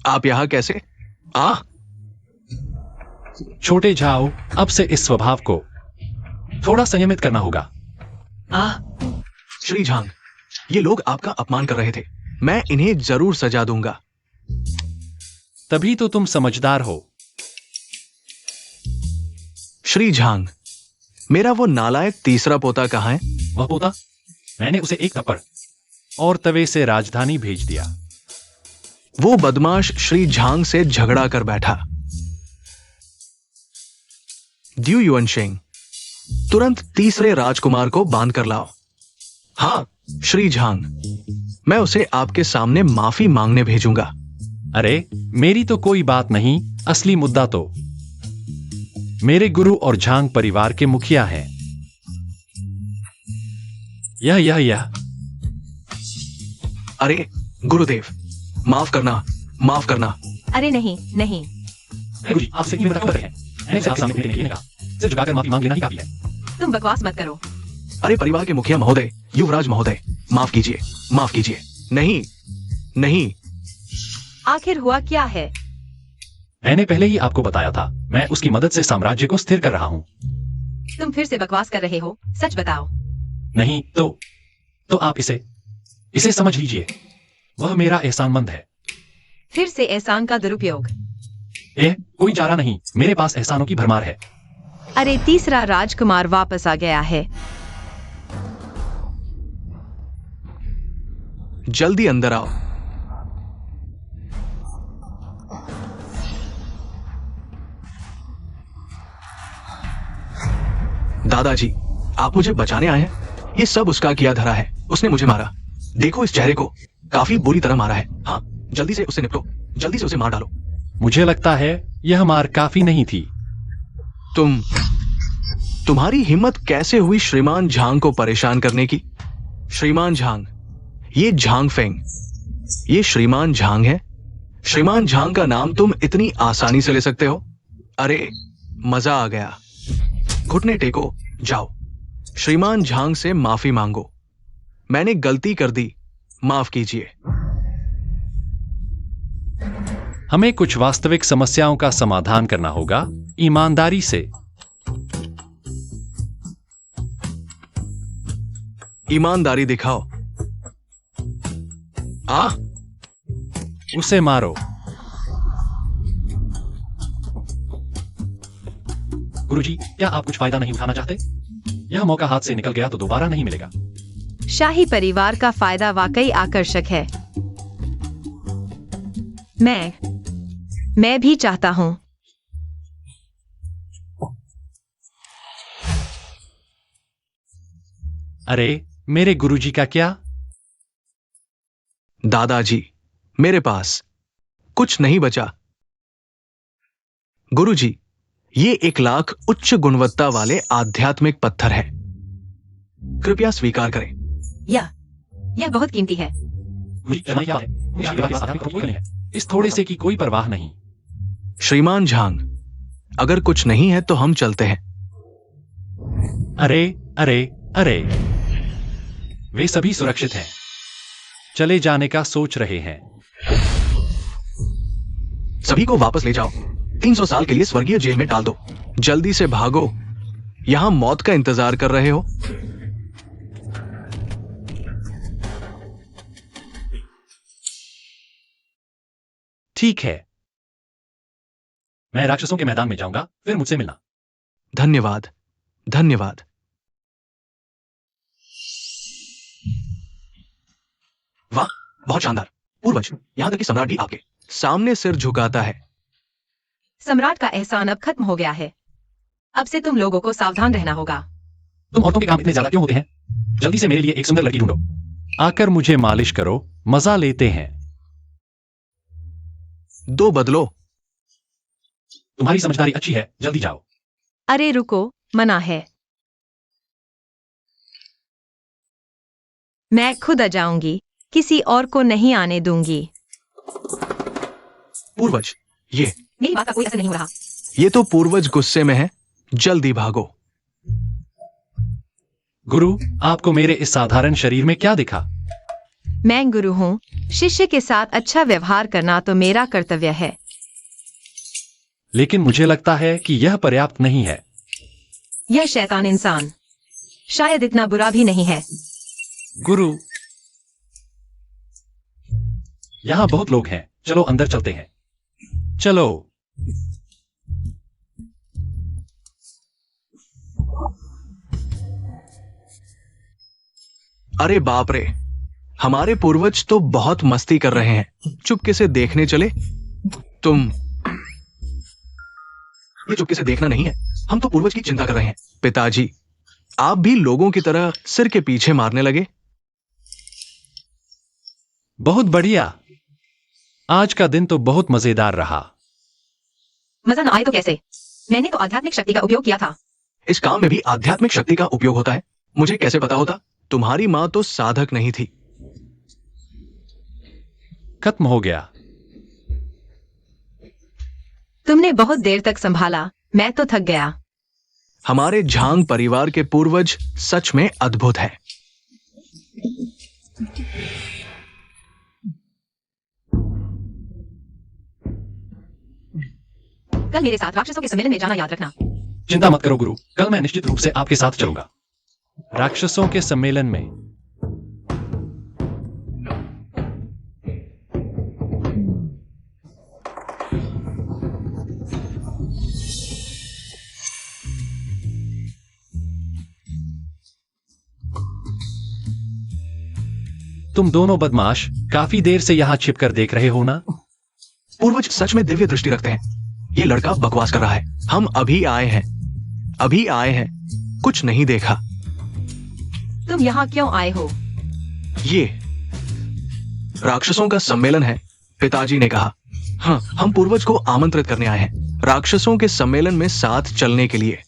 आप यहां कैसे? छोटे झाओ, अब से इस स्वभाव को थोड़ा संयमित करना होगा। श्री झांग, ये लोग आपका अपमान कर रहे थे। मैं इन्हें जरूर सजा दूंगा। तभी तो तुम समझदार हो। श्री झांग, मेरा वो नालायक तीसरा पोता कहां है? वह पोता? मैंने उसे एक थप्पड़ और तवे से राजधानी भेज दिया। वो बदमाश श्री झांग से झगड़ा कर बैठा। ड्यू युअनशिंग, तुरंत तीसरे राजकुमार को बांध कर लाओ। हाँ श्री झांग, मैं उसे आपके सामने माफी मांगने भेजूंगा। अरे मेरी तो कोई बात नहीं, असली मुद्दा तो मेरे गुरु और झांग परिवार के मुखिया हैं। यह अरे गुरुदेव, माफ करना, माफ करना। अरे नहीं नहीं, गुरुजी, आपसे क्यों मजाक कर रहे हैं? मैंने आप सामने खड़े नहीं कहा, सिर्फ झुकाकर माफी मांग लेना ही काफी है। तुम बकवास मत करो। अरे परिवार के मुखिया महोदय, युवराज महोदय, माफ कीजिए, माफ कीजिए। नहीं नहीं, आखिर हुआ क्या है? मैंने पहले ही आपको बताया था, मैं उसकी मदद से साम्राज्य को स्थिर कर रहा हूं। तुम फिर से बकवास कर रहे हो, सच बताओ। नहीं तो आप इसे समझ लीजिए, वह मेरा एहसानमंद है। फिर से एहसान का दुरुपयोग। कोई चारा नहीं, मेरे पास एहसानों की भरमार है। अरे तीसरा राजकुमार वापस आ गया है। जल्दी अंदर आओ। दादाजी, आप मुझे बचाने आए हैं? ये सब उसका किया धरा है। उसने मुझे मारा। देखो इस चेहरे को, काफी बुरी तरह मारा है। हाँ, जल्दी से उससे निपटो, जल्दी से उसे मार डालो। मुझे लगता है यह मार काफी नहीं थी। तुम्हारी हिम्मत कैसे हुई श्रीमान झांग को परेशान करने की? श्रीमान झांग, ये झांग फेंग, ये श्रीमान झांग है। श्रीमान झांग का नाम तुम इतनी आसानी से ले सकते हो? अरे मजा आ गया। घुटने टेको, जाओ श्रीमान झांग से माफी मांगो। मैंने गलती कर दी, माफ कीजिए। हमें कुछ वास्तविक समस्याओं का समाधान करना होगा, ईमानदारी से। ईमानदारी दिखाओ। उसे मारो। गुरुजी, क्या आप कुछ फायदा नहीं उठाना चाहते? यह मौका हाथ से निकल गया तो दोबारा नहीं मिलेगा। शाही परिवार का फायदा वाकई आकर्षक है। मैं भी चाहता हूं। अरे मेरे गुरुजी का क्या? दादाजी, मेरे पास कुछ नहीं बचा। गुरुजी, ये 1 लाख उच्च गुणवत्ता वाले आध्यात्मिक पत्थर है। कृपया स्वीकार करें। यह बहुत कीमती है। इस थोड़े से की कोई परवाह नहीं। श्रीमान झांग, अगर कुछ नहीं है तो हम चलते हैं। अरे अरे अरे, वे सभी सुरक्षित हैं, चले जाने का सोच रहे हैं। सभी को वापस ले जाओ। 300 साल के लिए स्वर्गीय जेल में डाल दो। जल्दी से भागो, यहां मौत का इंतजार कर रहे हो। ठीक है, मैं राक्षसों के मैदान में जाऊंगा, फिर मुझसे मिलना। धन्यवाद, धन्यवाद। वाह, बहुत शानदार। पूर्वज, यहां तक कि सम्राट भी आपके सामने सिर झुकाता है। सम्राट का एहसान अब खत्म हो गया है। अब से तुम लोगों को सावधान रहना होगा। तुम औरतों के काम इतने ज्यादा क्यों होते हैं? जल्दी से मेरे लिए एक सुंदर लड़की ढूंढो। आकर मुझे मालिश करो, मजा लेते हैं। 2 बदलो। तुम्हारी समझदारी अच्छी है, जल्दी जाओ। अरे रुको, मना है। मैं खुद आ जाऊंगी, किसी और को नहीं आने दूंगी। पूर्वज, ये मेरी बात का कोई असर नहीं हो रहा। ये तो पूर्वज गुस्से में है। जल्दी भागो। गुरु, आपको मेरे इस साधारण शरीर में क्या दिखा? मैं गुरु हूँ। शिष्य के साथ अच्छा व्यवहार करना तो मेरा कर्तव्य है। लेकिन मुझे लगता है कि यह पर्याप्त नहीं है। यह शैतान इंसान शायद इतना बुरा भी नहीं है। गुरु, यहां बहुत लोग हैं, चलो अंदर चलते हैं। चलो। अरे बाप रे, हमारे पूर्वज तो बहुत मस्ती कर रहे हैं। चुपके से देखने चले। ये चुपके से देखना नहीं है, हम तो पूर्वज की चिंता कर रहे हैं। पिताजी, आप भी लोगों की तरह सिर के पीछे मारने लगे। बहुत बढ़िया, आज का दिन तो बहुत मजेदार रहा। मजा न आए तो कैसे? मैंने तो आध्यात्मिक शक्ति का उपयोग किया था। इस काम में भी आध्यात्मिक शक्ति का उपयोग होता है? मुझे कैसे पता होता? तुम्हारी मां तो साधक नहीं थी। खत्म हो गया। तुमने बहुत देर तक संभाला, मैं तो थक गया। हमारे झांग परिवार के पूर्वज सच में अद्भुत हैं। कल मेरे साथ राक्षसों के सम्मेलन में जाना याद रखना। चिंता मत करो गुरु, कल मैं निश्चित रूप से आपके साथ चलूंगा। राक्षसों के सम्मेलन में? तुम दोनों बदमाश काफी देर से यहाँ छिपकर देख रहे हो ना? पूर्वज सच में दिव्य दृष्टि रखते हैं। ये लड़का बकवास कर रहा है। हम अभी आए हैं, कुछ नहीं देखा। तुम यहाँ क्यों आए हो? ये राक्षसों का सम्मेलन है, पिताजी ने कहा। हाँ, हम पूर्वज को आमंत्रित करने आए हैं, राक्षसों के सम्मेलन में साथ चलने के लिए।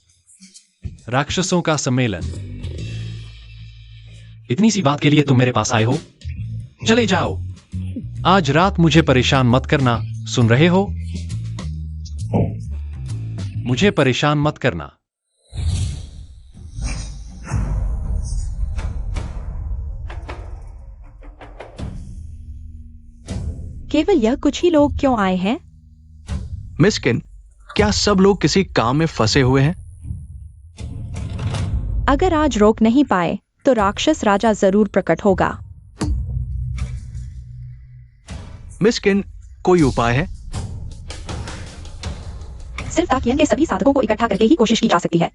राक्षसों का सम्मेलन? इतनी सी बात के लिए तुम मेरे पास आए हो? चले जाओ। आज रात मुझे परेशान मत करना, सुन रहे हो? मुझे परेशान मत करना। केवल यह कुछ ही लोग क्यों आए हैं? मिस किन, क्या सब लोग किसी काम में फंसे हुए हैं? अगर आज रोक नहीं पाए तो राक्षस राजा जरूर प्रकट होगा। मिस किन, कोई उपाय है? सिर्फ ताकियन के सभी साधकों को इकट्ठा करके ही कोशिश की जा सकती है,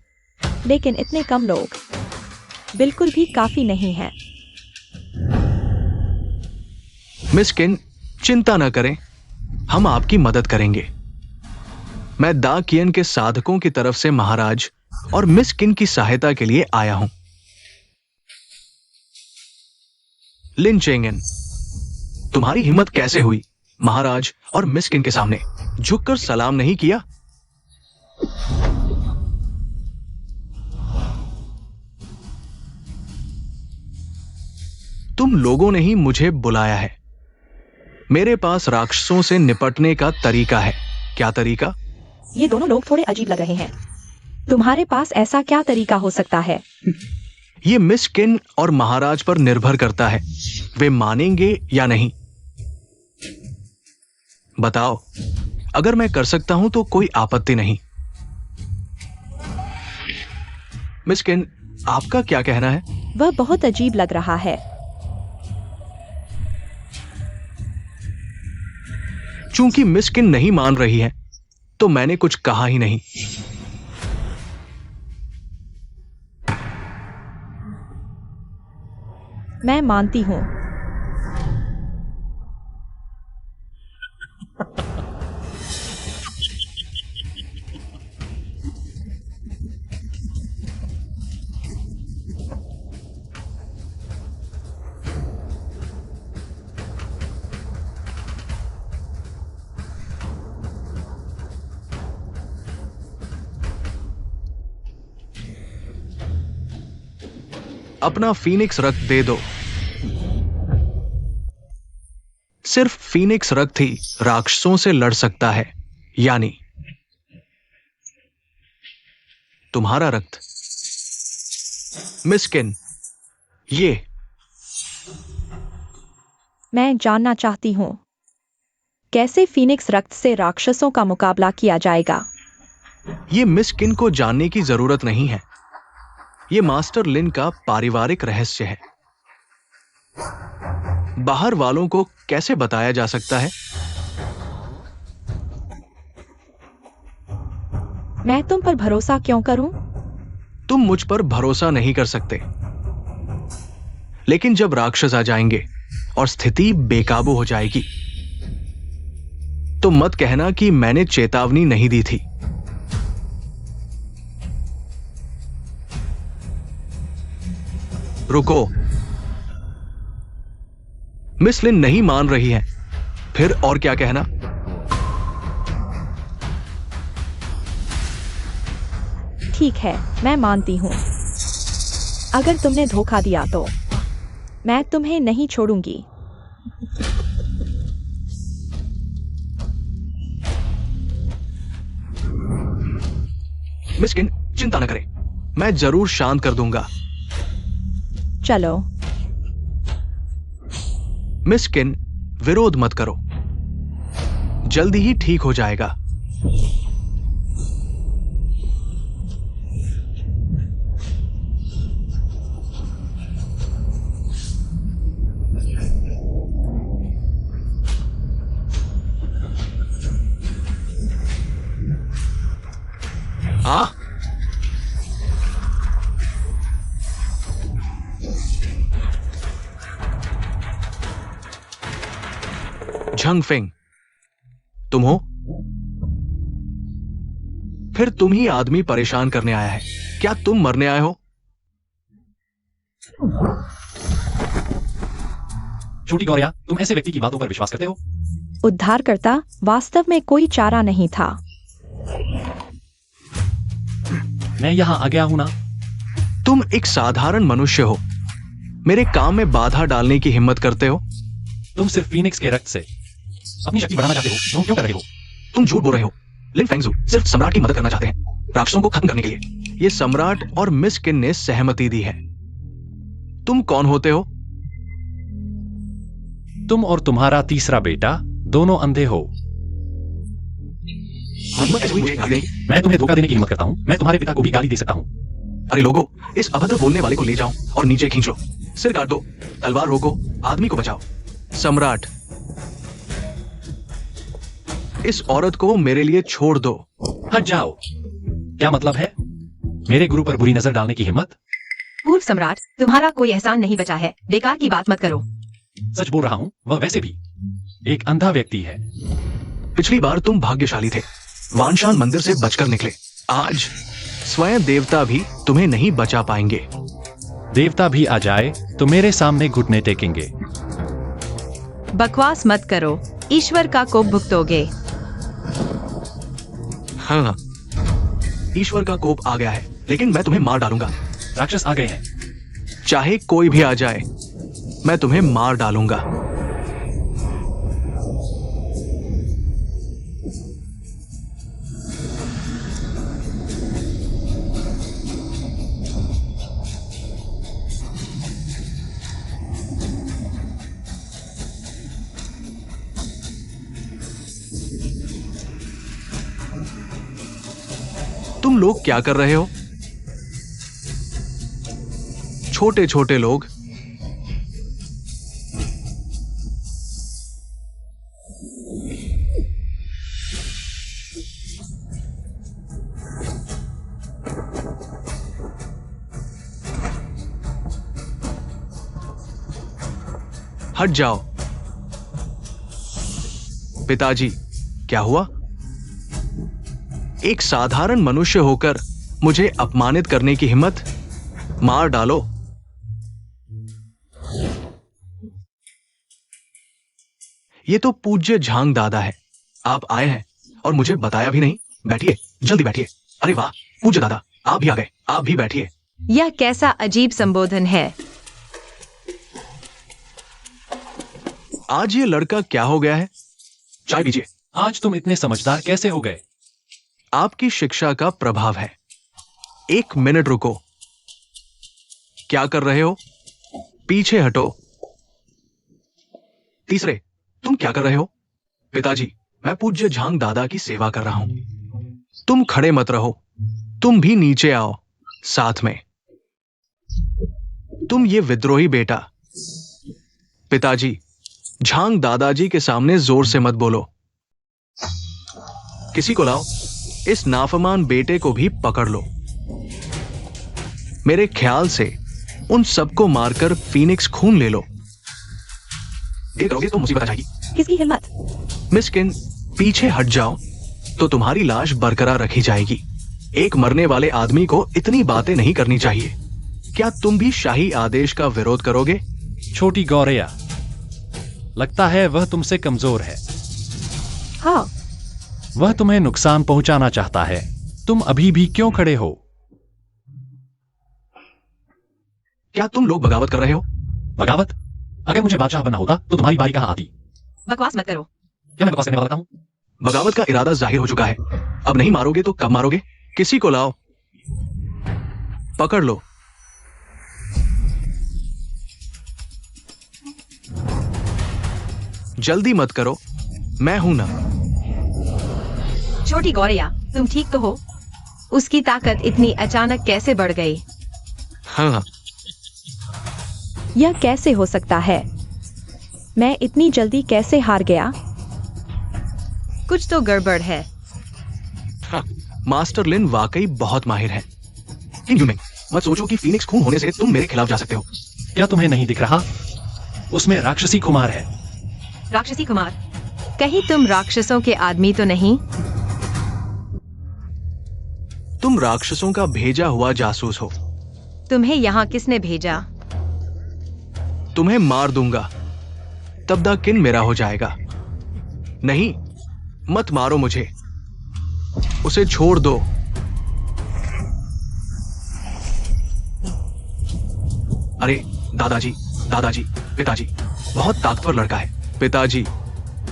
लेकिन इतने कम लोग बिल्कुल भी काफी नहीं है। मिस किन, चिंता न करें, हम आपकी मदद करेंगे। मैं दा कियन के साधकों की तरफ से महाराज और मिस किन की सहायता के लिए आया हूं। लिन चेंगन, तुम्हारी हिम्मत कैसे हुई महाराज और मिस किन के सामने झुककर सलाम नहीं किया? तुम लोगों ने ही मुझे बुलाया है। मेरे पास राक्षसों से निपटने का तरीका है। क्या तरीका? ये दोनों लोग थोड़े अजीब लग रहे हैं। तुम्हारे पास ऐसा क्या तरीका हो सकता है? ये मिस किन और महाराज पर निर्भर करता है, वे मानेंगे या नहीं। बताओ, अगर मैं कर सकता हूं तो कोई आपत्ति नहीं। मिस किन, आपका क्या कहना है? वह बहुत अजीब लग रहा है। चूंकि मिस किन नहीं मान रही है तो मैंने कुछ कहा ही नहीं। मैं मानती हूँ। अपना फीनिक्स रक्त दे दो। सिर्फ फीनिक्स रक्त ही राक्षसों से लड़ सकता है, यानी तुम्हारा रक्त। मिस किन, ये मैं जानना चाहती हूँ कैसे फीनिक्स रक्त से राक्षसों का मुकाबला किया जाएगा। ये मिस किन को जानने की जरूरत नहीं है। ये मास्टर लिन का पारिवारिक रहस्य है। बाहर वालों को कैसे बताया जा सकता है? मैं तुम पर भरोसा क्यों करूं? तुम मुझ पर भरोसा नहीं कर सकते, लेकिन जब राक्षस आ जाएंगे और स्थिति बेकाबू हो जाएगी तो मत कहना कि मैंने चेतावनी नहीं दी थी। रुको, मिस लिन नहीं मान रही है, फिर और क्या कहना? ठीक है, मैं मानती हूँ। अगर तुमने धोखा दिया तो मैं तुम्हें नहीं छोड़ूंगी। मिस किन, चिंता न करें, मैं जरूर शांत कर दूंगा। चलो। मिस किन, विरोध मत करो, जल्दी ही ठीक हो जाएगा। झंग फेंग, तुम हो? फिर तुम ही आदमी परेशान करने आया है। क्या तुम मरने आए हो? छोटी गौरिया, तुम ऐसे व्यक्ति की बातों पर विश्वास करते हो? उद्धारकर्ता, वास्तव में कोई चारा नहीं था। मैं यहाँ आ गया हूं ना। तुम एक साधारण मनुष्य हो, मेरे काम में बाधा डालने की हिम्मत करते हो। तुम सिर्फ फीनिक्स के रक्त से अपनी शक्ति बढ़ाना चाहते हो। तुम क्यों कर रहे हो? तुम झूठ बोल रहे हो। लिन फेंगजू सिर्फ सम्राट की मदद करना चाहते हैं, राक्षसों को खत्म करने के लिए। ये सम्राट और मिस किन ने सहमति दी है। तुम कौन होते हो? तुम और तुम्हारा तीसरा बेटा दोनों अंधे हो। मैं तुम्हें धोखा देने की हिम्मत करता हूँ। मैं तुम्हारे पिता को भी गाली दे सकता हूँ। अरे लोगो, इस अभद्र बोलने वाले को ले जाओ और नीचे खींच लो। सिर काट दो, तलवार रोको, आदमी को बचाओ। सम्राट, इस औरत को मेरे लिए छोड़ दो। हट जाओ। क्या मतलब है? मेरे गुरु पर बुरी नजर डालने की हिम्मत? पूर्व सम्राट, तुम्हारा कोई एहसान नहीं बचा है। बेकार की बात मत करो। सच बोल रहा हूँ। वह वैसे भी एक अंधा व्यक्ति है। पिछली बार तुम भाग्यशाली थे, वानशान मंदिर से बचकर निकले। आज स्वयं देवता भी तुम्हें नहीं बचा पाएंगे। देवता भी आ जाए तो मेरे सामने घुटने टेकेंगे। बकवास मत करो, ईश्वर का कोप भुगतोगे। हाँ, ईश्वर का कोप आ गया है, लेकिन मैं तुम्हें मार डालूंगा। राक्षस आ गए हैं। चाहे कोई भी आ जाए, मैं तुम्हें मार डालूंगा। तुम लोग क्या कर रहे हो? छोटे छोटे लोग। हट जाओ। पिताजी, क्या हुआ? एक साधारण मनुष्य होकर मुझे अपमानित करने की हिम्मत? मार डालो। ये तो पूज्य झांग दादा है। आप आए हैं और मुझे बताया भी नहीं। बैठिए, जल्दी बैठिए। अरे वाह, पूज्य दादा, आप भी आ गए। आप भी बैठिए। यह कैसा अजीब संबोधन है। आज ये लड़का क्या हो गया है? चाय पीजिए। आज तुम इतने समझदार कैसे हो गए? आपकी शिक्षा का प्रभाव है। एक मिनट रुको। क्या कर रहे हो? पीछे हटो। तीसरे, तुम क्या कर रहे हो? पिताजी, मैं पूज्य झांग दादा की सेवा कर रहा हूं। तुम खड़े मत रहो, तुम भी नीचे आओ साथ में। तुम ये विद्रोही बेटा। पिताजी, झांग दादाजी के सामने जोर से मत बोलो। किसी को लाओ, इस नाफरमान बेटे को भी पकड़ लो। मेरे ख्याल से उन सबको मारकर फीनिक्स खून ले लो। ये करोगे तो मुसीबत आ जाएगी। किसकी हिम्मत? मिस्किन, पीछे हट जाओ तो तुम्हारी लाश बरकरार रखी जाएगी। एक मरने वाले आदमी को इतनी बातें नहीं करनी चाहिए। क्या तुम भी शाही आदेश का विरोध करोगे? छोटी गौरैया, लगता है वह तुमसे कमजोर है। हाँ, वह तुम्हें नुकसान पहुंचाना चाहता है। तुम अभी भी क्यों खड़े हो? क्या तुम लोग बगावत कर रहे हो? बगावत? अगर मुझे बादशाह बनना होता तो तुम्हारी बारी कहां आती? बकवास मत करो। क्या मैं बकवास करने वाला हूं? बगावत का इरादा जाहिर हो चुका है। अब नहीं मारोगे तो कब मारोगे? किसी को लाओ, पकड़ लो। जल्दी मत करो, मैं हूं ना। छोटी गौरैया, तुम ठीक तो हो? उसकी ताकत इतनी अचानक कैसे बढ़ गई? हाँ, यह कैसे हो सकता है? मैं इतनी जल्दी कैसे हार गया? कुछ तो गड़बड़ है। हाँ, मास्टर लिन वाकई बहुत माहिर है। किंग यूमिंग, मत सोचो कि फीनिक्स खून होने से तुम मेरे खिलाफ जा सकते हो। क्या तुम्हें नहीं दिख रहा? उसमें राक्षसी कुमार है। राक्षसी कुमार? कहीं तुम राक्षसों के आदमी तो नहीं? तुम राक्षसों का भेजा हुआ जासूस हो। तुम्हें यहाँ किसने भेजा? तुम्हें मार दूंगा, तब दा किन मेरा हो जाएगा। नहीं, मत मारो मुझे, उसे छोड़ दो। अरे दादाजी, दादाजी, पिताजी, बहुत ताकतवर लड़का है। पिताजी,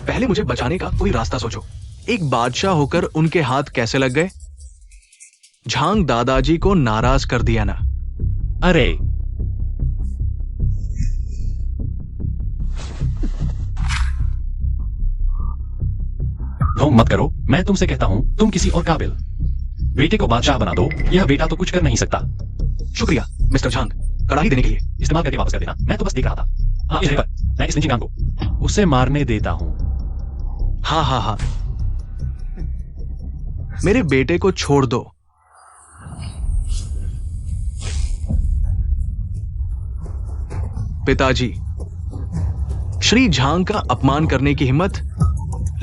पहले मुझे बचाने का कोई रास्ता सोचो। एक बादशाह होकर उनके हाथ कैसे लग गए? झांग दादाजी को नाराज कर दिया ना। अरे ढोंग मत करो, मैं तुमसे कहता हूं तुम किसी और काबिल। बेटे को बादशाह बना दो, यह बेटा तो कुछ कर नहीं सकता। शुक्रिया मिस्टर झांग, कड़ाही देने के लिए। इस्तेमाल करके वापस कर देना, मैं तो बस देख रहा था। हाँ, इस जगह पर मैं इस लिंचिंग को उसे मारने देता हूं। हाँ हाँ हाँ, मेरे बेटे को छोड़ दो। पिताजी, श्री झांग का अपमान करने की हिम्मत?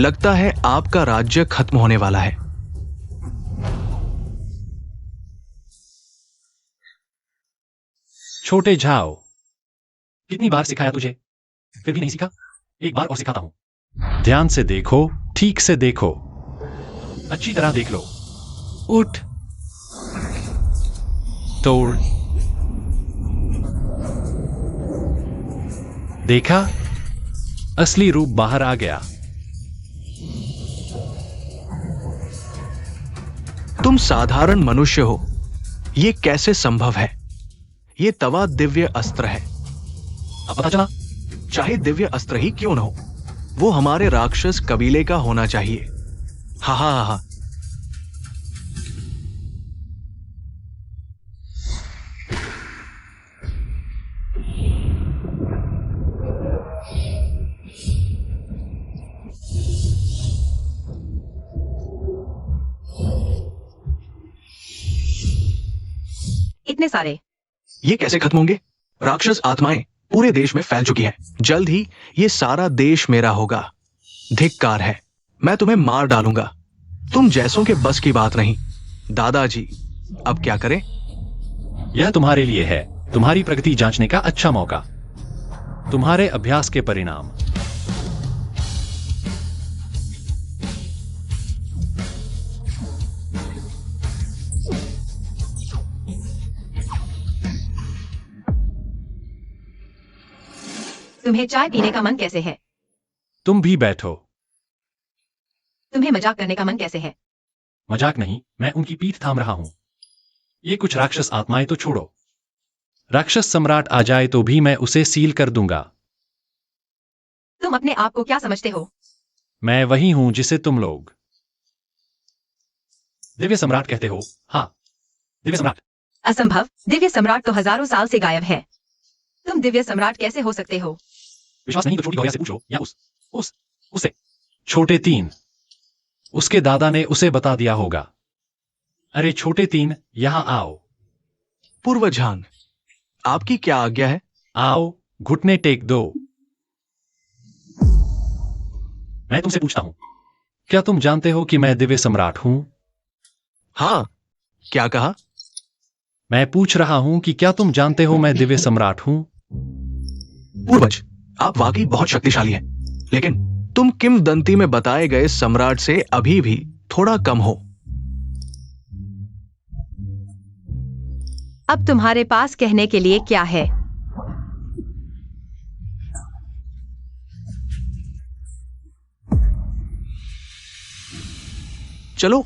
लगता है आपका राज्य खत्म होने वाला है। छोटे झाओ, कितनी बार सिखाया तुझे, फिर भी नहीं सीखा? एक बार और सिखाता हूं। ध्यान से देखो, ठीक से देखो, अच्छी तरह देख लो। उठ, तोड़। देखा, असली रूप बाहर आ गया। तुम साधारण मनुष्य हो, यह कैसे संभव है? यह तवा दिव्य अस्त्र है। अब पता चला? चाहे दिव्य अस्त्र ही क्यों न हो, वो हमारे राक्षस कबीले का होना चाहिए। हा हा हा हा। इतने सारे ये कैसे खत्म होंगे? राक्षस आत्माएं पूरे देश में फैल चुकी हैं। जल्द ही ये सारा देश मेरा होगा। धिक्कार है, मैं तुम्हें मार डालूंगा। तुम जैसों के बस की बात नहीं। दादाजी, अब क्या करें? यह तुम्हारे लिए है, तुम्हारी प्रगति जांचने का अच्छा मौका। तुम्हारे अभ्यास के परिणाम। तुम्हें चाय पीने का मन कैसे है? तुम भी बैठो। तुम्हें मजाक करने का मन कैसे है? मजाक नहीं, मैं उनकी पीठ थाम रहा हूं। ये कुछ राक्षस आत्माएं तो छोड़ो, राक्षस सम्राट आ जाए तो भी मैं उसे सील कर दूंगा। तुम अपने आप को क्या समझते हो? मैं वही हूं जिसे तुम लोग दिव्य सम्राट कहते हो। हाँ, दिव्य सम्राट। असंभव, दिव्य सम्राट तो हजारों साल से गायब है। तुम दिव्य सम्राट कैसे हो सकते हो? विश्वास नहीं तो छोटी गौया से पूछो, या उससे। छोटे तीन, उसके दादा ने उसे बता दिया होगा। अरे छोटे तीन, यहां आओ। पूर्व झांग, आपकी क्या आज्ञा है? आओ, घुटने टेक दो। मैं तुमसे पूछता हूं, क्या तुम जानते हो कि मैं दिव्य सम्राट हूं? हाँ, क्या कहा? मैं पूछ रहा हूं कि क्या तुम जानते हो मैं दिव्य सम्राट हूं? पूर्वज, आप वाकई बहुत शक्तिशाली हैं, लेकिन तुम किंवदंती में बताए गए सम्राट से अभी भी थोड़ा कम हो। अब तुम्हारे पास कहने के लिए क्या है? चलो,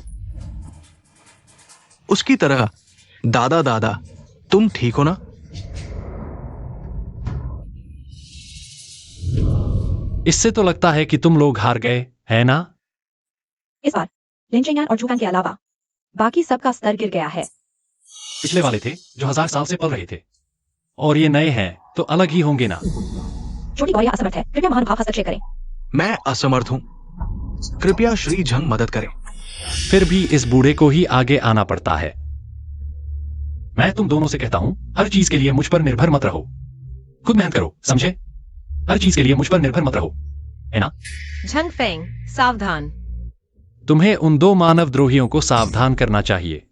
उसकी तरह। दादा दादा, तुम ठीक हो ना? इससे तो लगता है कि तुम लोग हार गए, है ना? इस बार लिंचिंग और जुकान के अलावा बाकी सबका स्तर गिर गया है। पिछले वाले थे जो 1000 साल से पल रहे थे, और ये नए हैं तो अलग ही होंगे ना। छोटी गौरिया असमर्थ है, कृपया महानुभाव हस्तक्षेप करें। मैं असमर्थ हूं, कृपया श्री झंग मदद करें। फिर भी इस बूढ़े को ही आगे आना पड़ता है। मैं तुम दोनों से कहता हूं, हर चीज के लिए मुझ पर निर्भर मत रहो। खुद मेहनत करो, समझे? हर चीज के लिए मुझ पर निर्भर मत रहो। है ना? झंग फेंग, सावधान। तुम्हें उन 2 मानव द्रोहियों को सावधान करना चाहिए।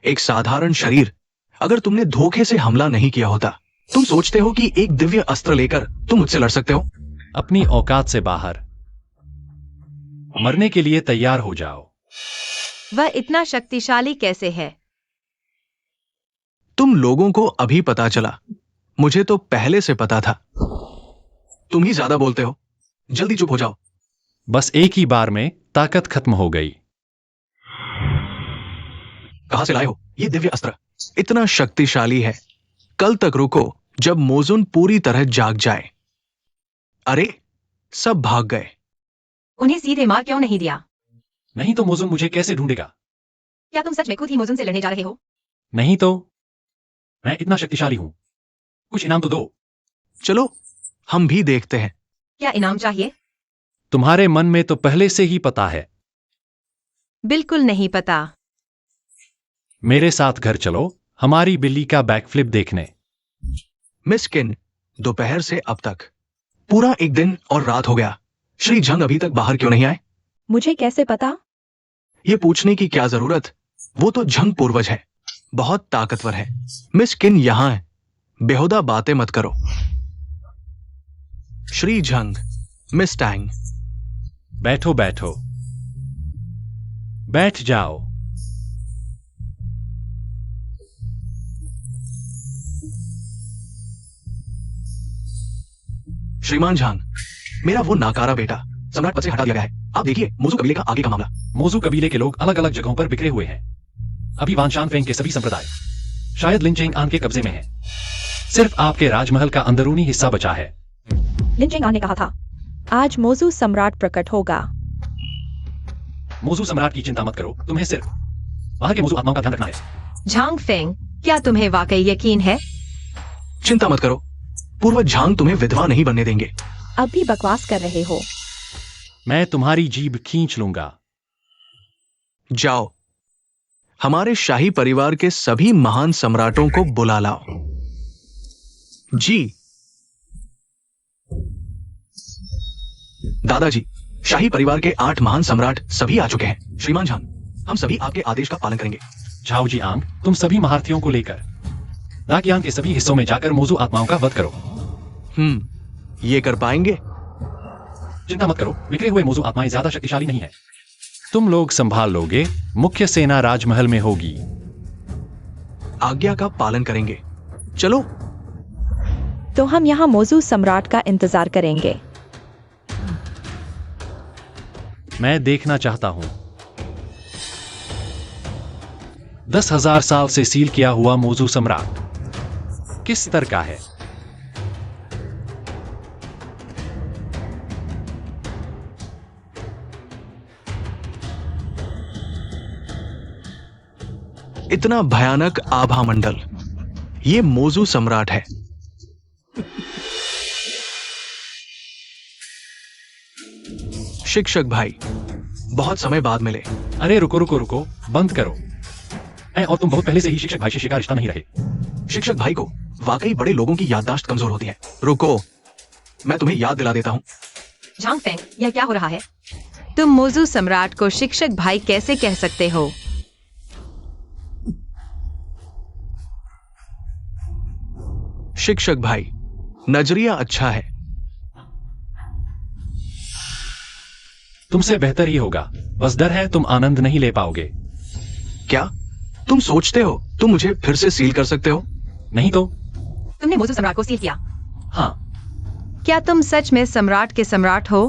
एक साधारण शरीर, अगर तुमने धोखे से हमला नहीं किया होता, तुम सोचते हो कि एक दिव्य अस्त्र लेकर तुम मुझसे लड़ सकते हो? अपनी औकात से बाहर। मरने के लिए तैयार हो जाओ। वह इतना शक्तिशाली कैसे है? तुम लोगों को अभी पता चला, मुझे तो पहले से पता था। तुम ही ज्यादा बोलते हो, जल्दी चुप हो जाओ। बस एक ही बार में ताकत खत्म हो गई। कहां से लाए हो ये दिव्य अस्त्र? इतना शक्तिशाली है। कल तक रुको जब मोजुन पूरी तरह जाग जाए। अरे, सब भाग गए। उन्हें सीधे मार क्यों नहीं दिया? नहीं तो मोजुन मुझे कैसे ढूंढेगा? क्या तुम सच में खुद ही मोजुन से लड़ने जा रहे हो? नहीं तो मैं इतना शक्तिशाली हूं। कुछ इनाम तो दो। चलो हम भी देखते हैं। क्या इनाम चाहिए? तुम्हारे मन में तो पहले से ही पता है। बिल्कुल नहीं पता। मेरे साथ घर चलो, हमारी बिल्ली का बैकफ्लिप देखने। मिस किन, दोपहर से अब तक पूरा एक दिन और रात हो गया। श्री झंग अभी तक बाहर क्यों नहीं आए? मुझे कैसे पता? ये पूछने की क्या जरूरत, वो तो झंग पूर्वज है, बहुत ताकतवर है। मिस किन यहां है, बेहुदा बातें मत करो। Shri Jhang, miss Tang. बैठो बैठो। बैठ जाओ। श्रीमान झांग, मेरा वो नाकारा बेटा सम्राट पद से हटा दिया गया है। आप देखिए मोजू कबीले का आगे का मामला। मोजू कबीले के लोग अलग अलग जगहों पर बिखरे हुए हैं। अभी वानशान फेंग के सभी संप्रदाय शायद लिंचेंग आन के कब्जे में हैं। सिर्फ आपके राजमहल का अंदरूनी हिस्सा बचा है। लिंचिंग ने कहा था आज मोजू सम्राट प्रकट होगा। मोजू सम्राट की चिंता मत करो, तुम्हें सिर्फ वहां के मोजू आत्माओं का ध्यान रखना है। झांग फेंग, क्या तुम्हें वाकई यकीन है? चिंता मत करो, पूर्वज झांग तुम्हें विधवा नहीं बनने देंगे। अब भी बकवास कर रहे हो। मैं तुम्हारी जीभ खींच लूंगा। जाओ, हमारे शाही परिवार के सभी महान सम्राटों को बुला लाओ। जी दादाजी, शाही परिवार के 8 महान सम्राट सभी आ चुके हैं। श्रीमान झांग, हम सभी आपके आदेश का पालन करेंगे। झाओ जी आंग, तुम सभी महारथियों को लेकर दाकियांग के सभी हिस्सों में जाकर मोजू आत्माओं का वध करो। ये कर पाएंगे? चिंता मत करो, बिखरे हुए मोजू आत्माएं ज्यादा शक्तिशाली नहीं है। तुम लोग संभाल लोगे, मुख्य सेना राजमहल में होगी। आज्ञा का पालन करेंगे। चलो। तो हम यहाँ मोजू सम्राट का इंतजार करेंगे। मैं देखना चाहता हूं 10,000 साल से सील किया हुआ मोजू सम्राट किस स्तर का है। इतना भयानक आभा मंडल, ये मोजू सम्राट है। शिक्षक भाई, बहुत समय बाद मिले। अरे रुको रुको रुको, बंद करो। मैं और तुम बहुत पहले से ही शिक्षक भाई शिष्य का रिश्ता नहीं रहे। शिक्षक भाई को वाकई बड़े लोगों की याददाश्त कमजोर होती है। रुको, मैं तुम्हें याद दिला देता हूं। झांग फेंग, यह क्या हो रहा है? तुम मोजू सम्राट को शिक्षक भाई कैसे कह सकते हो? शिक्षक भाई, नजरिया अच्छा है। तुमसे बेहतर ही होगा, बस डर है तुम आनंद नहीं ले पाओगे। क्या तुम सोचते हो तुम मुझे फिर से सील कर सकते हो? नहीं तो। तुमने मोजू सम्राट को सील किया? हाँ। क्या तुम सच में सम्राट के सम्राट हो?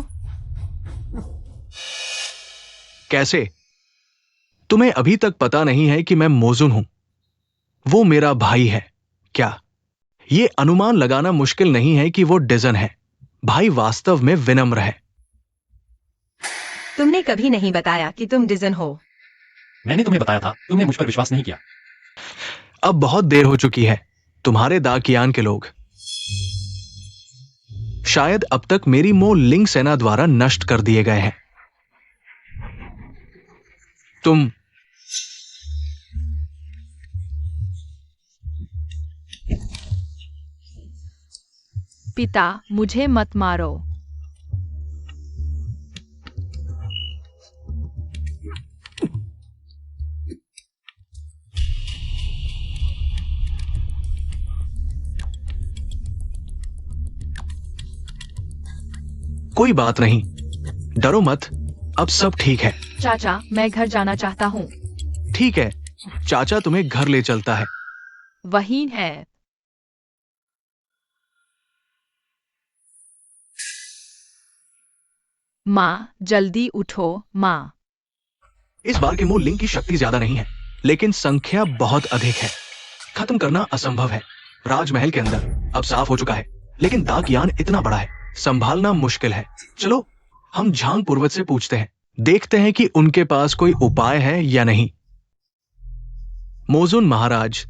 कैसे? तुम्हें अभी तक पता नहीं है कि मैं मोजुन हूं, वो मेरा भाई है। क्या ये अनुमान लगाना मुश्किल नहीं है कि वो डिजन है? भाई वास्तव में विनम्र है। तुमने कभी नहीं बताया कि तुम डिजन हो। मैंने तुम्हें बताया था, तुमने मुझ पर विश्वास नहीं किया। अब बहुत देर हो चुकी है। तुम्हारे दाकियान के लोग शायद अब तक मेरी मो लिंग सेना द्वारा नष्ट कर दिए गए हैं। तुम पिता, मुझे मत मारो। कोई बात नहीं, डरो मत, अब सब ठीक है। चाचा, मैं घर जाना चाहता हूँ। ठीक है, चाचा तुम्हें घर ले चलता है। वही है। माँ, जल्दी उठो, माँ। इस बार के मूल लिंक की शक्ति ज्यादा नहीं है, लेकिन संख्या बहुत अधिक है। खत्म करना असंभव है। राजमहल के अंदर अब साफ हो चुका है, लेकिन दाकयान इतना बड़ा है, संभालना मुश्किल है। चलो हम झांग पूर्वज से पूछते हैं, देखते हैं कि उनके पास कोई उपाय है या नहीं। मोजुन महाराज,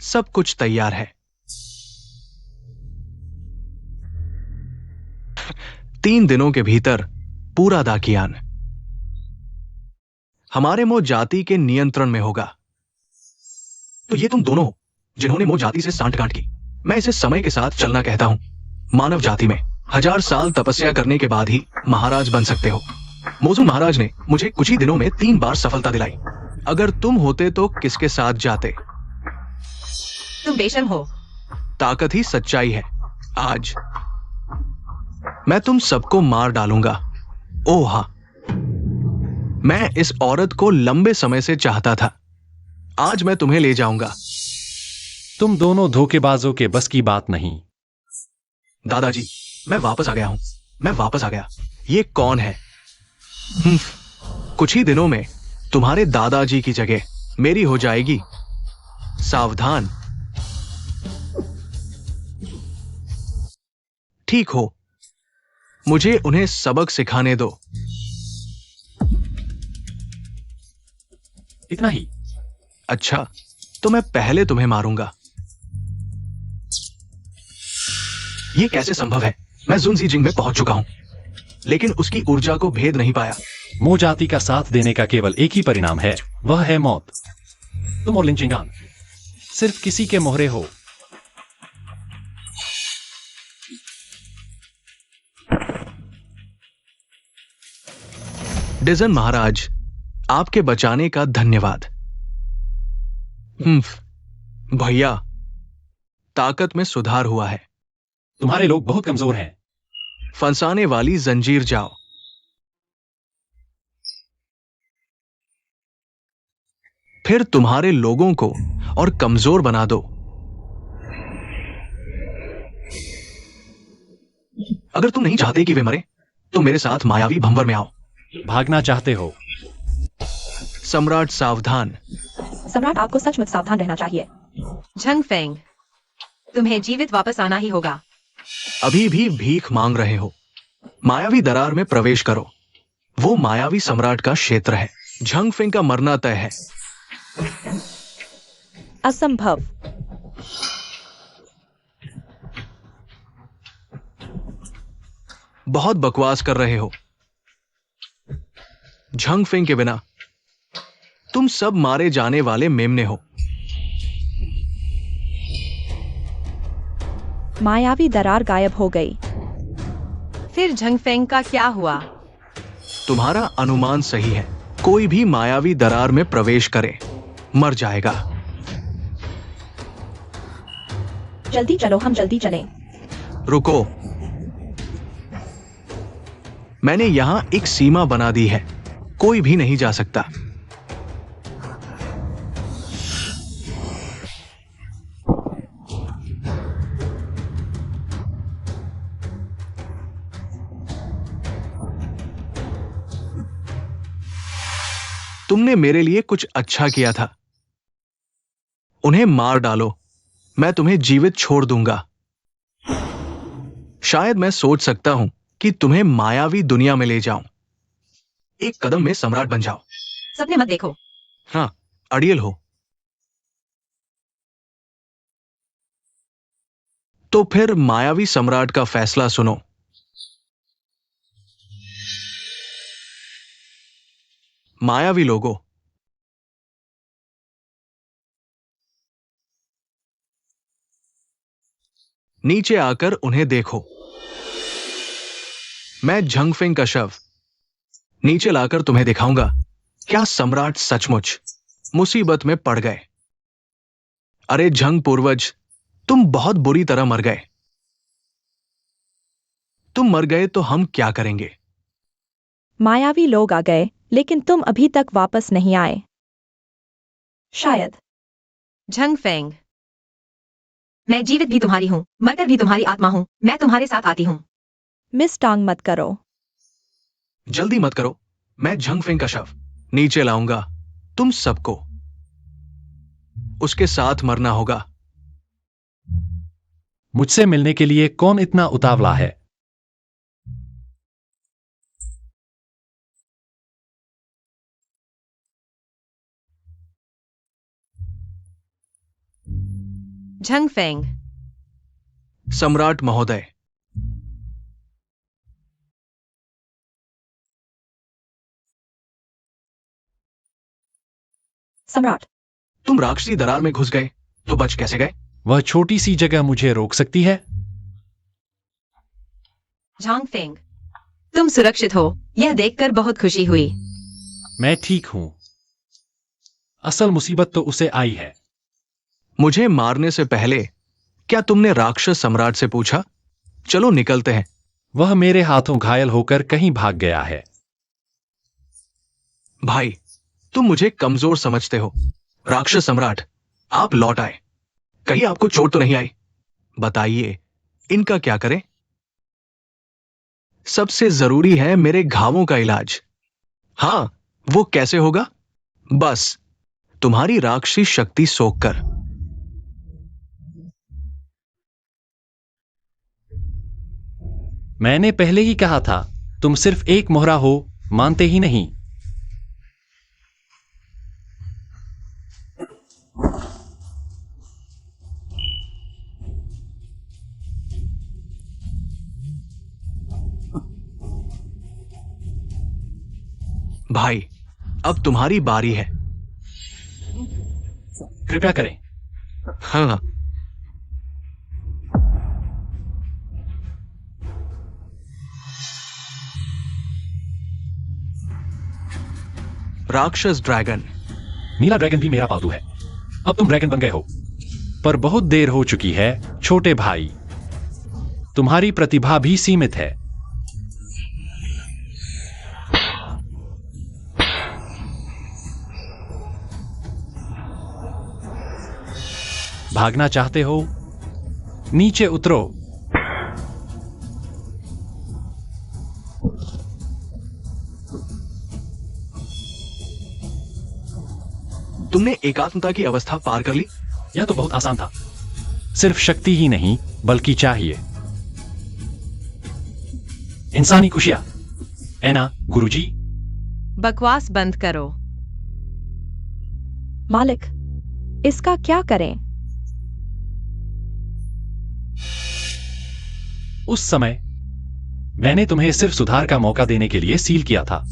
सब कुछ तैयार है। 3 दिनों के भीतर पूरा दाकियान हमारे मो जाति के नियंत्रण में होगा। तो ये तुम दोनों हो जिन्होंने मो जाति से सांठगांठ की। मैं इसे समय के साथ चलना कहता हूं। मानव जाति में 1000 साल तपस्या करने के बाद ही महाराज बन सकते हो। मोजुन महाराज ने मुझे कुछ ही दिनों में 3 बार सफलता दिलाई। अगर तुम होते तो किसके साथ जाते? तुम बेशर्म हो। ताकत ही सच्चाई है। आज मैं तुम सबको मार डालूंगा। ओह हाँ, मैं इस औरत को लंबे समय से चाहता था। आज मैं तुम्हें ले जाऊंगा। तुम दोनों धोखेबाजों के बस की बात नहीं। दादाजी, मैं वापस आ गया हूं। मैं वापस आ गया। ये कौन है? कुछ ही दिनों में तुम्हारे दादाजी की जगह मेरी हो जाएगी। सावधान। ठीक हो, मुझे उन्हें सबक सिखाने दो। इतना ही? अच्छा, तो मैं पहले तुम्हें मारूंगा। यह कैसे संभव है? मैं जुनजीजिंग में पहुंच चुका हूं, लेकिन उसकी ऊर्जा को भेद नहीं पाया। मो जाति का साथ देने का केवल एक ही परिणाम है, वह है मौत। तुम और लिंचिंगान सिर्फ किसी के मोहरे हो। डिजन महाराज, आपके बचाने का धन्यवाद। भैया, ताकत में सुधार हुआ है। तुम्हारे लोग बहुत कमजोर हैं। फंसाने वाली जंजीर जाओ। फिर तुम्हारे लोगों को और कमजोर बना दो। अगर तुम नहीं चाहते कि वे मरे, तो मेरे साथ मायावी भंवर में आओ। भागना चाहते हो? सम्राट सावधान। सम्राट, आपको सचमुच सावधान रहना चाहिए। झंग फेंग, तुम्हें जीवित वापस आना ही होगा। अभी भी भीख मांग रहे हो? मायावी दरार में प्रवेश करो। वो मायावी सम्राट का क्षेत्र है। झंग फेंग का मरना तय है। असंभव। बहुत बकवास कर रहे हो। झंग फेंग के बिना तुम सब मारे जाने वाले मेमने हो। मायावी दरार गायब हो गई। फिर झंग फेंग का क्या हुआ? तुम्हारा अनुमान सही है। कोई भी मायावी दरार में प्रवेश करे मर जाएगा। जल्दी चलो, हम जल्दी चलें। रुको, मैंने यहां एक सीमा बना दी है। कोई भी नहीं जा सकता। तुमने मेरे लिए कुछ अच्छा किया था। उन्हें मार डालो, मैं तुम्हें जीवित छोड़ दूंगा। शायद मैं सोच सकता हूं कि तुम्हें मायावी दुनिया में ले जाऊं। एक कदम में सम्राट बन जाओ। सपने मत देखो। हाँ, अड़ियल हो। तो फिर मायावी सम्राट का फैसला सुनो। मायावी लोगों, नीचे आकर उन्हें देखो। मैं झंगफेंग का शव नीचे लाकर तुम्हें दिखाऊंगा क्या सम्राट सचमुच मुसीबत में पड़ गए। अरे झंग पूर्वज, तुम बहुत बुरी तरह मर गए। तुम मर गए तो हम क्या करेंगे? मायावी लोग आ गए, लेकिन तुम अभी तक वापस नहीं आए। शायद। झंगफेंग, मैं जीवित भी तुम्हारी हूँ, मरकर भी तुम्हारी आत्मा हूँ। मैं तुम्हारे साथ आती हूँ। मिस टांग मत करो। जल्दी मत करो, मैं झंगफेंग का शव नीचे लाऊंगा। तुम सबको उसके साथ मरना होगा। मुझसे मिलने के लिए कौन इतना उतावला है? झंगफेंग, सम्राट महोदय, सम्राट। तुम राक्षसी दरार में घुस गए तो बच कैसे गए? वह छोटी सी जगह मुझे रोक सकती है? झंगफेंग, तुम सुरक्षित हो, यह देखकर बहुत खुशी हुई। मैं ठीक हूं। असल मुसीबत तो उसे आई है। मुझे मारने से पहले क्या तुमने राक्षस सम्राट से पूछा? चलो निकलते हैं। वह मेरे हाथों घायल होकर कहीं भाग गया है। भाई, तुम मुझे कमजोर समझते हो। राक्षस सम्राट, आप लौट आए। कहीं आपको चोट तो नहीं आई? बताइए, इनका क्या करें? सबसे जरूरी है मेरे घावों का इलाज। हां, वो कैसे होगा? बस तुम्हारी राक्षसी शक्ति सोखकर। मैंने पहले ही कहा था, तुम सिर्फ एक मोहरा हो, मानते ही नहीं। भाई, अब तुम्हारी बारी है। कृपया करें। हाँ, राक्षस ड्रैगन। नीला ड्रैगन भी मेरा पालतू है। अब तुम ड्रैगन बन गए हो। पर बहुत देर हो चुकी है, छोटे भाई। तुम्हारी प्रतिभा भी सीमित है। भागना चाहते हो? नीचे उतरो। तुमने एकात्मता की अवस्था पार कर ली। यह तो बहुत आसान था। सिर्फ शक्ति ही नहीं, बल्कि चाहिए इंसानी खुशियां। ऐना, गुरुजी। बकवास बंद करो। मालिक, इसका क्या करें? उस समय मैंने तुम्हें सिर्फ सुधार का मौका देने के लिए सील किया था,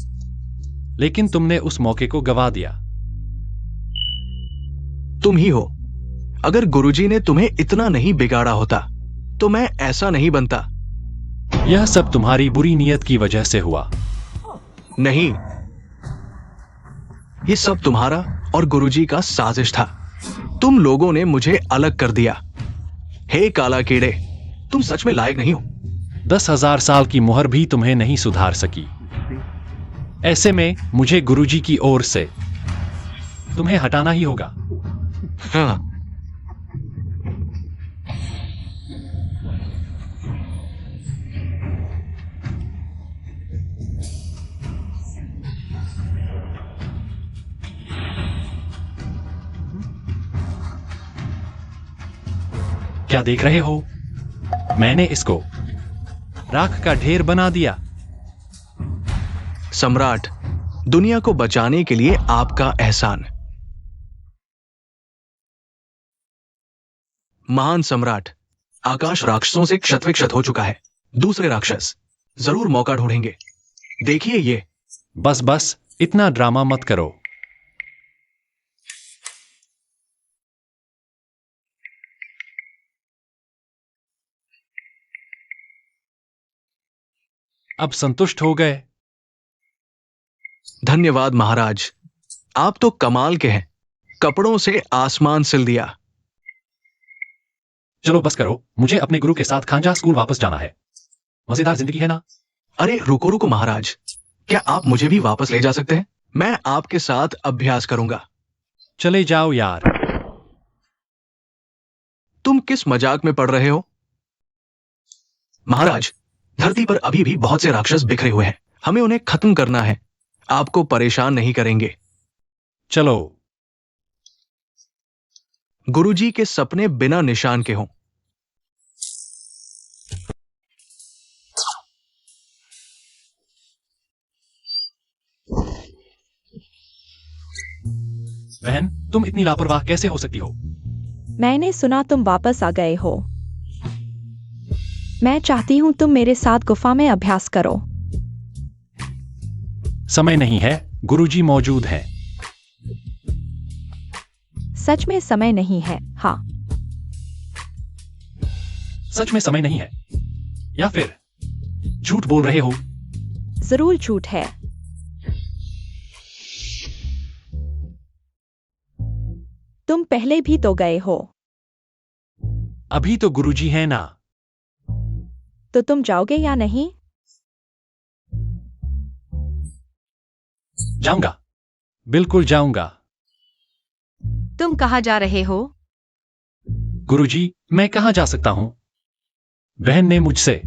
लेकिन तुमने उस मौके को गवा दिया। तुम ही हो। अगर गुरुजी ने तुम्हें इतना नहीं बिगाड़ा होता तो मैं ऐसा नहीं बनता। यह सब तुम्हारी बुरी नीयत की वजह से हुआ। नहीं, ये सब तुम्हारा और गुरुजी का साजिश था। तुम लोगों ने मुझे अलग कर दिया। हे काला कीड़े, तुम सच में लायक नहीं हो। 10,000 साल की मुहर भी तुम्हें नहीं सुधार सकी। ऐसे में मुझे गुरुजी की ओर से तुम्हें हटाना ही होगा। हाँ, क्या देख रहे हो? मैंने इसको राख का ढेर बना दिया। सम्राट, दुनिया को बचाने के लिए आपका एहसान। महान सम्राट, आकाश राक्षसों से क्षत-विक्षत हो चुका है। दूसरे राक्षस जरूर मौका ढूंढेंगे। देखिए ये। बस बस, इतना ड्रामा मत करो। अब संतुष्ट हो गए? धन्यवाद महाराज, आप तो कमाल के हैं। कपड़ों से आसमान सिल दिया। चलो बस करो, मुझे अपने गुरु के साथ खांजा स्कूल वापस जाना है। मजेदार जिंदगी है ना? अरे रुको रुको महाराज, क्या आप मुझे भी वापस ले जा सकते हैं? मैं आपके साथ अभ्यास करूंगा। चले जाओ यार। तुम किस मजाक में पड़ रहे हो? महाराज, धरती पर अभी भी बहुत से राक्षस बिखरे हुए हैं। हमें उन्हें खत्म करना है। आपको परेशान नहीं करेंगे। चलो। गुरुजी के सपने बिना निशान के हों। बहन, तुम इतनी लापरवाह कैसे हो सकती हो? मैंने सुना तुम वापस आ गए हो। मैं चाहती हूँ तुम मेरे साथ गुफा में अभ्यास करो। समय नहीं है, गुरुजी मौजूद हैं। सच में समय नहीं है? हाँ। सच में समय नहीं है या फिर झूठ बोल रहे हो? जरूर झूठ है। तुम पहले भी तो गए हो। अभी तो गुरुजी हैं ना। तो तुम जाओगे या नहीं? जाऊंगा, बिल्कुल जाऊंगा। तुम कहाँ जा रहे हो? गुरुजी, मैं कहां जा सकता हूं? बहन ने मुझसे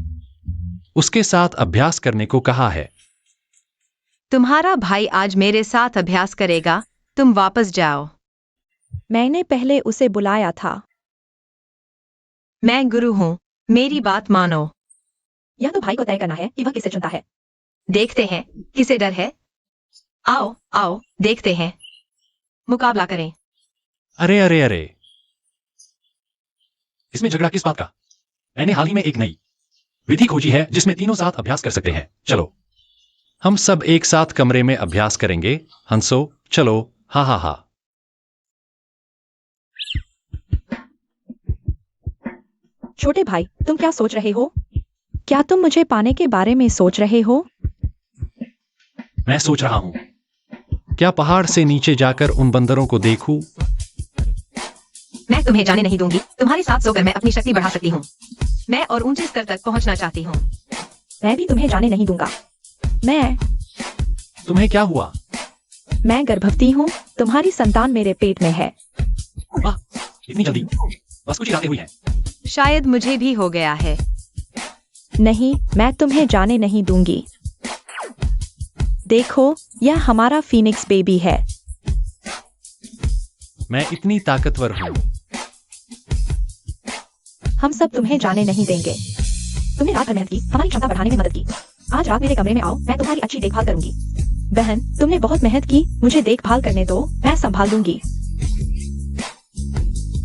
उसके साथ अभ्यास करने को कहा है। तुम्हारा भाई आज मेरे साथ अभ्यास करेगा, तुम वापस जाओ। मैंने पहले उसे बुलाया था। मैं गुरु हूं, मेरी बात मानो। यह तो भाई को तय करना है कि वह किसे चुनता है। देखते हैं किसे डर है। आओ आओ, देखते हैं, मुकाबला करें। अरे अरे अरे, इसमें झगड़ा किस बात का? मैंने हाल ही में एक नई विधि खोजी है जिसमें तीनों साथ अभ्यास कर सकते हैं। चलो, हम सब एक साथ कमरे में अभ्यास करेंगे। हंसो, चलो, हा हा हा। छोटे भाई, तुम क्या सोच रहे हो? क्या तुम मुझे पाने के बारे में सोच रहे हो? मैं सोच रहा हूं, क्या पहाड़ से नीचे जाकर उन बंदरों को देखूं? मैं तुम्हें जाने नहीं दूंगी। तुम्हारे साथ सोकर मैं अपनी शक्ति बढ़ा सकती हूँ। मैं और ऊंचे स्तर तक पहुंचना चाहती हूँ। मैं भी तुम्हें जाने नहीं दूंगा। तुम्हें क्या हुआ? मैं गर्भवती हूँ। तुम्हारी संतान मेरे पेट में है। वाह, इतनी जल्दी? बस कुछ ही रातें हुई हैं। शायद मुझे भी हो गया है। नहीं, मैं तुम्हें जाने नहीं दूंगी। देखो, यह हमारा फीनिक्स बेबी है। मैं इतनी ताकतवर हूं। हम सब तुम्हें जाने नहीं देंगे। तुमने रात भर मेहनत की, हमारी क्षमता बढ़ाने में मदद की। आज रात मेरे कमरे में आओ, मैं तुम्हारी अच्छी देखभाल करूंगी। बहन, तुमने बहुत मेहनत की, मुझे देखभाल करने दो, मैं संभाल लूंगी।